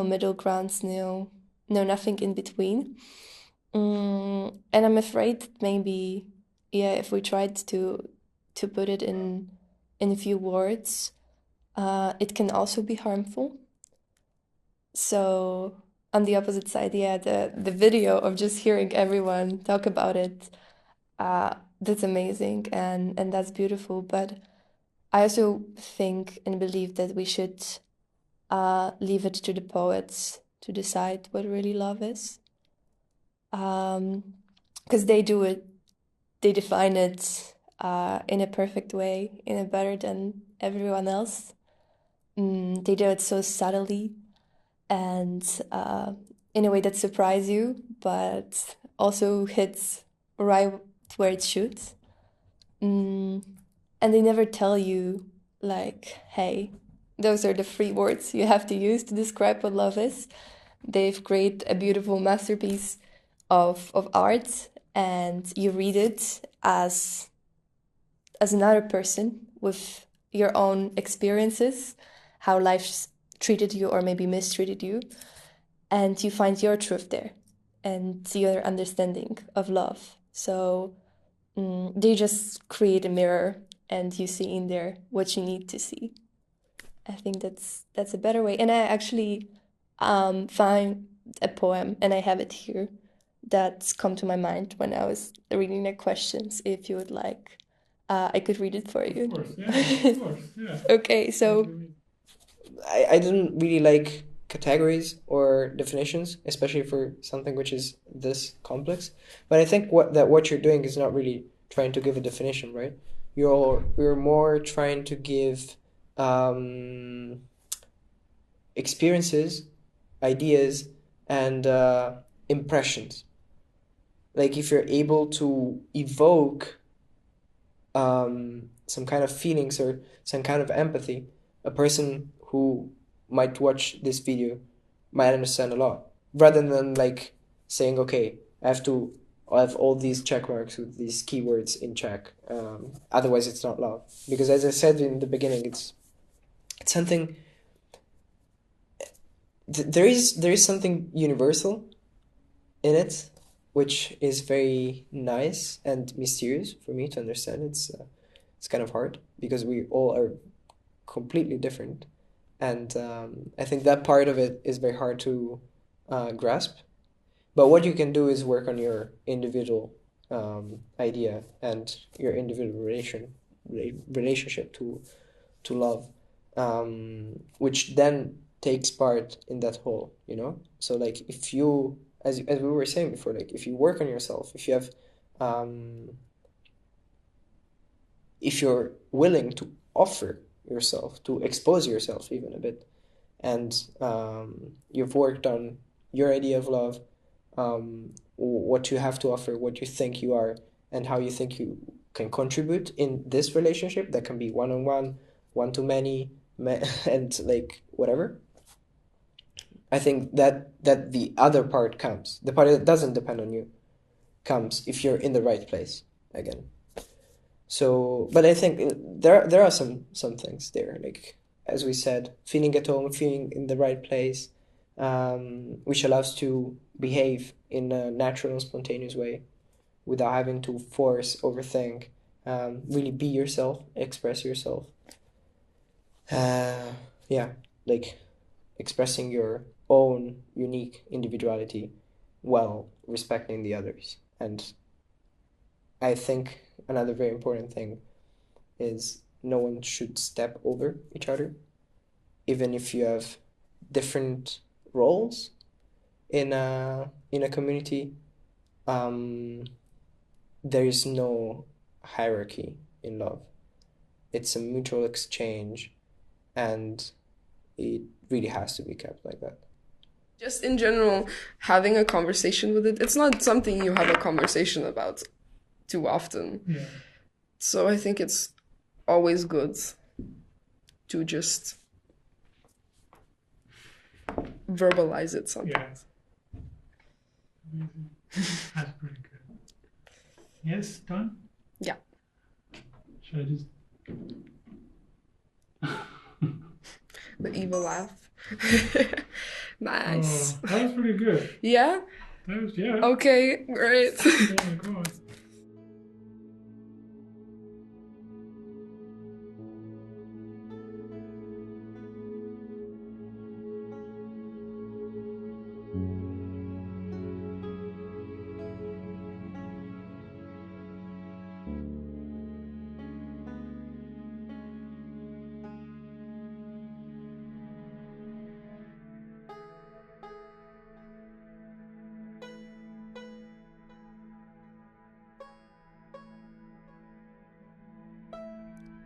S4: middle grounds, no nothing in between. And I'm afraid that maybe, if we tried to put it in a few words, it can also be harmful. So on the opposite side, the video of just hearing everyone talk about it, that's amazing, and that's beautiful. But I also think and believe that we should leave it to the poets to decide what really love is. Because they do it, they define it in a perfect way, in a better than everyone else. They do it so subtly and in a way that surprises you, but also hits right where it should. And they never tell you, like, hey, those are the 3 words you have to use to describe what love is. They've created a beautiful masterpiece of art, and you read it as another person with your own experiences, how life's treated you or maybe mistreated you, and you find your truth there and your understanding of love. So they just create a mirror and you see in there what you need to see. I think that's a better way. And I actually find a poem, and I have it here, that's come to my mind when I was reading the questions. If you would like, I could read it for you.
S3: Of course, yeah, of course, yeah.
S4: Okay, so
S5: I didn't really like categories or definitions, especially for something which is this complex. But I think what you're doing is not really trying to give a definition, right? You're more trying to give experiences, ideas, and impressions. Like if you're able to evoke some kind of feelings or some kind of empathy, a person who might watch this video might understand a lot, rather than like saying, okay, I have all these check marks with these keywords in check. Otherwise, it's not love. Because as I said in the beginning, it's something. There is something universal in it, which is very nice and mysterious for me to understand. It's kind of hard because we all are completely different, and I think that part of it is very hard to grasp. But what you can do is work on your individual idea and your individual relationship to love, which then takes part in that whole, you know? So like if you, as we were saying before, like if you work on yourself, if you have, if you're willing to offer yourself, to expose yourself even a bit, and you've worked on your idea of love, what you have to offer, what you think you are, and how you think you can contribute in this relationship that can be one-on-one, one-to-many, and like whatever. I think that the other part comes. The part that doesn't depend on you comes if you're in the right place again. So, but I think there are some things there, like as we said, feeling at home, feeling in the right place, which allows to behave in a natural and spontaneous way without having to force, overthink, really be yourself, express yourself. Yeah, like expressing your own unique individuality while respecting the others. And I think another very important thing is no one should step over each other, even if you have different roles in a community. There is no hierarchy in love. It's a mutual exchange, and it really has to be kept like that.
S8: Just in general, having a conversation with it, it's not something you have a conversation about too often.
S3: Yeah.
S8: So I think it's always good to just verbalize it sometimes.
S3: Yeah. Amazing. That's pretty good. Yes, done?
S8: Yeah.
S3: Should I just...
S8: The evil laugh. Nice.
S3: Oh, that was pretty good.
S8: Yeah?
S3: That was, yeah.
S8: Okay, great.
S3: Oh my god.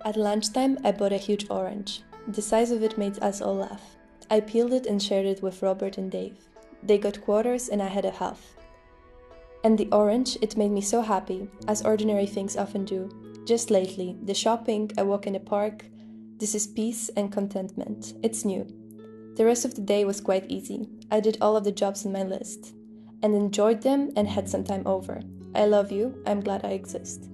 S4: At lunchtime, I bought a huge orange. The size of it made us all laugh. I peeled it and shared it with Robert and Dave. They got quarters and I had a half. And the orange, it made me so happy, as ordinary things often do. Just lately, the shopping, a walk in the park, this is peace and contentment. It's new. The rest of the day was quite easy. I did all of the jobs in my list and enjoyed them and had some time over. I love you. I'm glad I exist.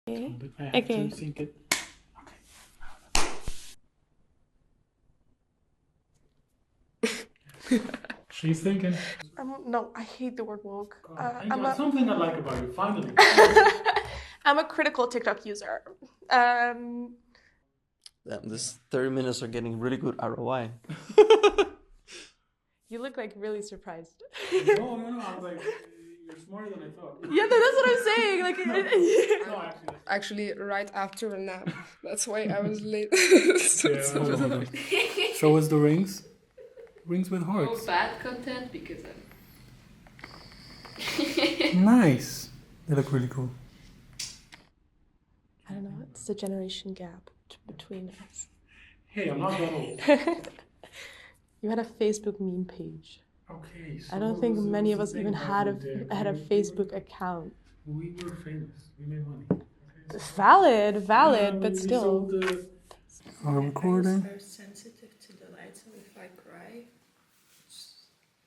S3: But I have
S9: Okay.
S3: to sync it. Okay. She's thinking.
S9: No, I hate the word woke.
S3: Something I like about you, finally.
S9: I'm a critical TikTok user.
S7: Damn, this 30 minutes are getting really good ROI.
S9: You look like really surprised.
S3: No, I was like, you're smarter than I thought.
S9: Yeah, that's what I'm saying. Like,
S3: No,
S8: Actually, right after a nap. That's why I was late.
S3: hold on. Show us the rings. Rings with
S2: No
S3: hearts.
S2: bad content because
S3: Nice. They look really cool.
S9: I don't know. It's a generation gap between us.
S3: Hey, I'm not that old.
S9: You had a Facebook meme page.
S3: Okay. So
S9: I don't think many of us even had a Facebook account.
S3: We were famous. We made money. Okay,
S9: Valid, but still.
S3: Are we recording?
S1: Are sensitive to the light, so if I cry,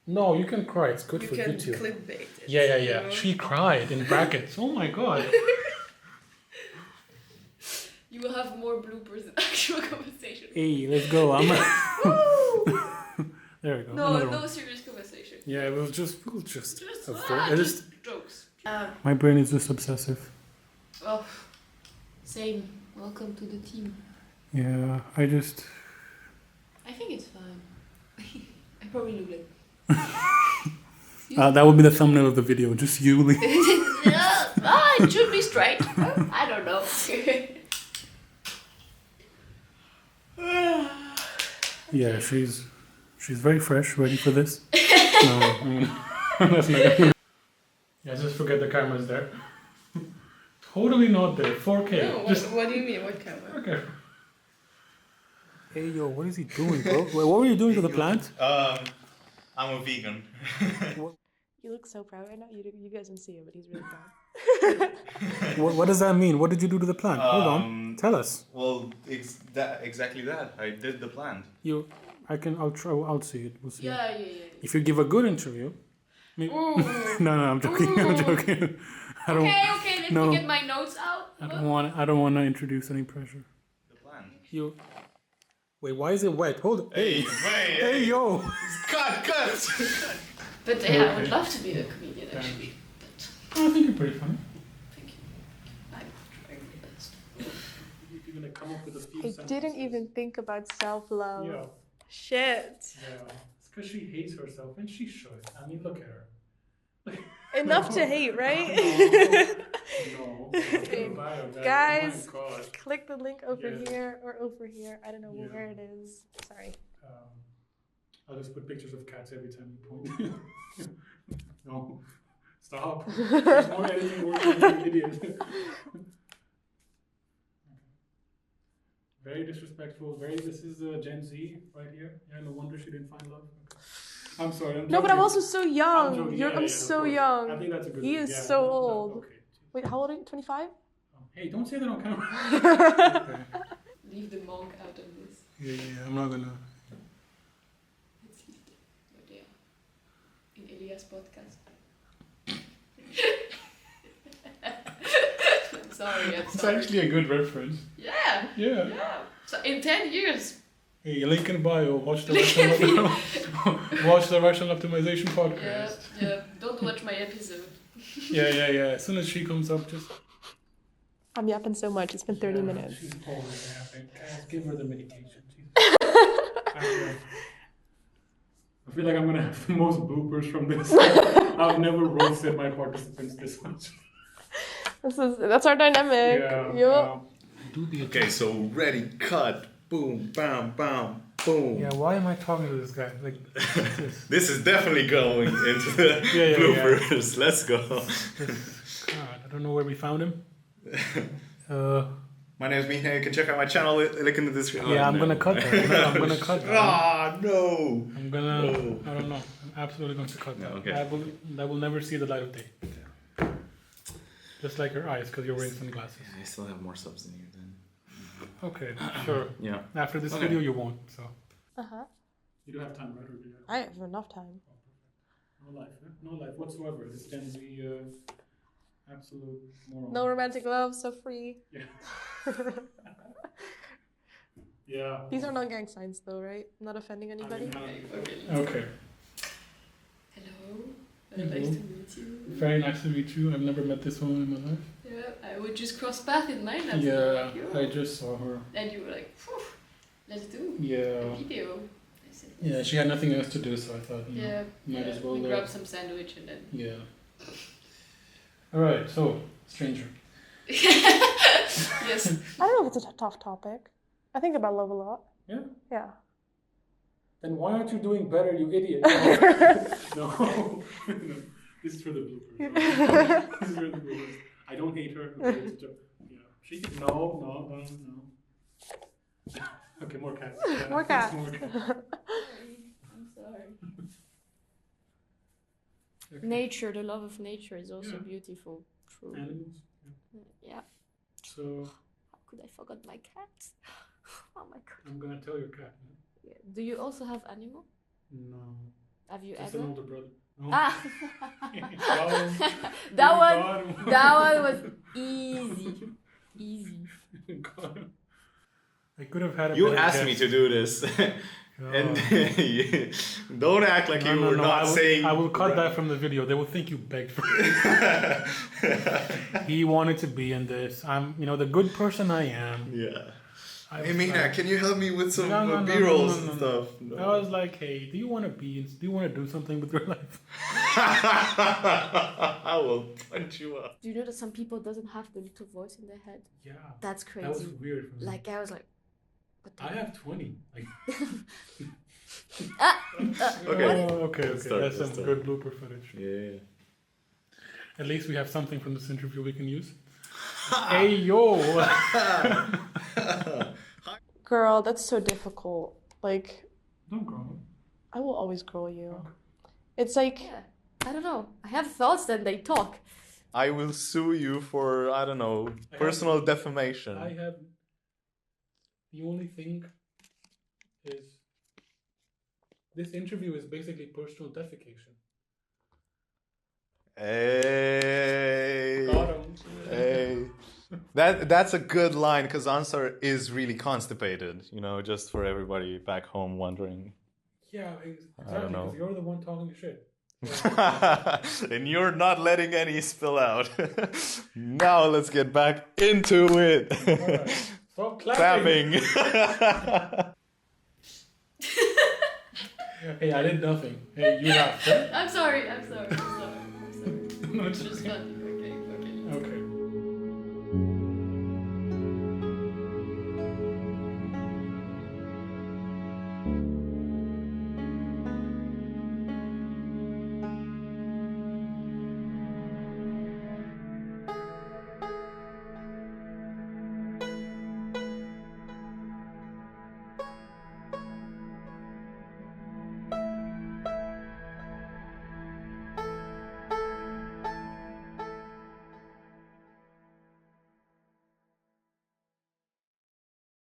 S3: No, you can cry. It's good
S1: you
S3: for
S1: can
S3: YouTube.
S1: clickbait it.
S3: Yeah.
S1: you know?
S3: She cried in brackets. Oh my god.
S2: you will have more bloopers than actual conversation.
S3: Hey, let's go. There we go. Another
S2: No
S3: one.
S2: serious conversation.
S3: Yeah, we'll just
S2: Just jokes.
S3: My brain is just obsessive.
S2: Oh, same. Welcome to the team.
S3: Yeah,
S2: I think it's fine. I probably look like.
S3: that would be the thumbnail of the video. Just you.
S2: It should be straight. I don't know.
S3: Yeah, she's very fresh, ready for this. No, I mean, that's not gonna... Yeah, just forget the camera's there. Totally not there. 4K.
S1: No, what do you mean? What camera?
S3: Okay. Hey yo, what is he doing, bro? Wait, what were you doing to the plant?
S6: I'm a vegan.
S9: You look so proud right now. You guys don't see him, but he's really proud.
S3: What does that mean? What did you do to the plant? Hold on, tell us.
S6: Well, exactly that. I did the plant.
S3: I'll see it. We'll see.
S2: Yeah.
S3: If you give a good interview. No, I'm joking. I'm joking.
S2: Okay. Let me get my notes out.
S3: I don't want to introduce any pressure.
S6: The plant.
S3: Wait, why is it wet? Hold on. Hey, yo.
S6: Cut.
S2: But yeah, I would love to be a comedian actually. But
S3: I think you're pretty funny.
S2: thank you. I'm trying my best.
S3: You're gonna come up with a few
S9: I
S3: sentences.
S9: didn't even think about self-love.
S3: Yeah.
S9: Shit.
S3: Yeah. It's because she hates herself, and she should. I mean, look at her.
S9: Enough to hate, right?
S3: No.
S9: Guys,
S3: Oh my God.
S9: click the link over
S3: Yeah.
S9: here or over here. I don't know
S3: Yeah.
S9: where it is. Sorry.
S3: I'll just put pictures of cats every time you point. No. Stop. There's more editing work than you idiot. Very disrespectful. This is Gen Z right here. Yeah, no wonder she didn't find love. Okay. I'm sorry. I'm
S9: No, but I'm
S3: joking.
S9: also so young.
S3: I'm joking.
S9: I'm
S3: of
S9: so
S3: course.
S9: young.
S3: I think that's a good
S9: He
S3: thing.
S9: is
S3: Yeah,
S9: so
S3: no,
S9: old.
S3: Okay.
S9: Wait, how old are you? 25?
S3: Hey, don't say that on camera. Okay.
S2: Leave the monk out of this.
S3: Yeah, I'm not gonna.
S2: Let's leave them where they are. In Elias' podcast. I'm
S1: sorry.
S3: It's actually a good reference.
S1: Yeah.
S3: Yeah.
S1: So in 10 years.
S3: Hey, link in bio. Watch the rational optimization podcast.
S1: Yeah. Don't watch my episode.
S3: Yeah. As soon as she comes up, just.
S9: I'm yapping so much. It's been 30 minutes.
S3: She's always yapping. Guys, give her the medication. I feel like I'm gonna have the most bloopers from this. I've never roasted my participants this much.
S9: That's our dynamic.
S3: Yeah.
S6: Okay, so ready, cut, boom, bam, bam, boom.
S3: Yeah, why am I talking to this guy? Like,
S6: This is definitely going into the bloopers. Let's go.
S3: God, I don't know where we found him.
S6: My name is Mihne. You can check out my channel. Link in the description.
S3: Yeah, I'm gonna cut that. I'm gonna cut that.
S6: Ah, no.
S3: I don't know. I'm absolutely going to cut that.
S6: Okay.
S3: That will never see the light of day. Just like your eyes, because you're wearing sunglasses.
S6: I still have more subs than you then.
S3: Okay, sure.
S6: Yeah.
S3: After this video, you won't. So.
S9: You
S3: don't have time, right? Or do you have?
S9: I have enough time.
S3: No life whatsoever. This can be absolute moron.
S9: No romantic love, so free.
S3: Yeah. Yeah.
S9: These are not gang signs, though, right? I'm not offending anybody.
S3: Okay.
S1: Hello. Nice to meet you.
S3: Very nice to meet you. I've never met this woman in my life.
S1: Yeah, I would just cross path in my life.
S3: Yeah, I just saw her.
S1: And you were like, let's do a video. I said,
S3: Yeah, she had nothing else to do, so I thought, might as well.
S1: We grab some sandwich and then.
S3: Yeah. All right, so stranger.
S1: Yes.
S9: I don't know if it's a tough topic. I think about love a lot.
S3: Yeah.
S9: Yeah.
S3: Then why aren't you doing better, you idiot? No. This is for the bloopers. This is for the bloopers. I don't hate her. Okay, it's a joke. Yeah. She can, no. Okay, more cats. Yeah,
S9: More cats.
S1: I'm sorry.
S3: Okay.
S2: Nature, the love of nature is also beautiful. True.
S3: Animals.
S2: Yeah.
S3: So.
S2: How could I forget my cat? Oh my god.
S3: I'm gonna tell your cat.
S2: Yeah. Do you also have animal?
S3: No.
S2: Have you
S3: Just
S2: ever?
S3: an older brother. No.
S2: Ah.
S3: that
S2: one was easy.
S3: I could have had a
S6: You
S3: better
S6: asked
S3: guess.
S6: me to do this. And don't act like you were not saying.
S3: I will cut that from the video. They will think you begged for it. He wanted to be in this. I'm, the good person I am.
S6: Yeah. Hey, Mina, can you help me with some
S3: no,
S6: B-rolls and stuff? No.
S3: I was like, hey, do you want to do something with your life?
S6: I will punch you up.
S2: Do you know that some people doesn't have the little voice in their head?
S3: Yeah.
S2: That's crazy.
S3: That was weird for me.
S2: Like, I was like,
S3: I have 20. Like.
S6: Okay.
S3: Okay. That's some good blooper footage.
S6: Yeah.
S3: At least we have something from this interview we can use. Hey, yo!
S9: Girl, that's so difficult. Like,
S3: Don't grow.
S9: I will always grow you. It's like...
S2: yeah, I don't know. I have thoughts and they talk.
S6: I will sue you for, I don't know, personal defamation.
S3: I have... The only thing is... This interview is basically personal defecation.
S6: Hey.
S3: Got him.
S6: Hey. That's a good line because Ansar is really constipated, just for everybody back home wondering.
S3: Yeah, exactly.
S6: I don't know.
S3: Because you're the one talking shit.
S6: And you're not letting any spill out. Now let's get back into it.
S3: Right. Stop clapping. Hey, I did nothing. Hey, you laughed. Huh?
S1: I'm sorry.
S3: No, it's
S1: Just
S3: okay.
S1: fun.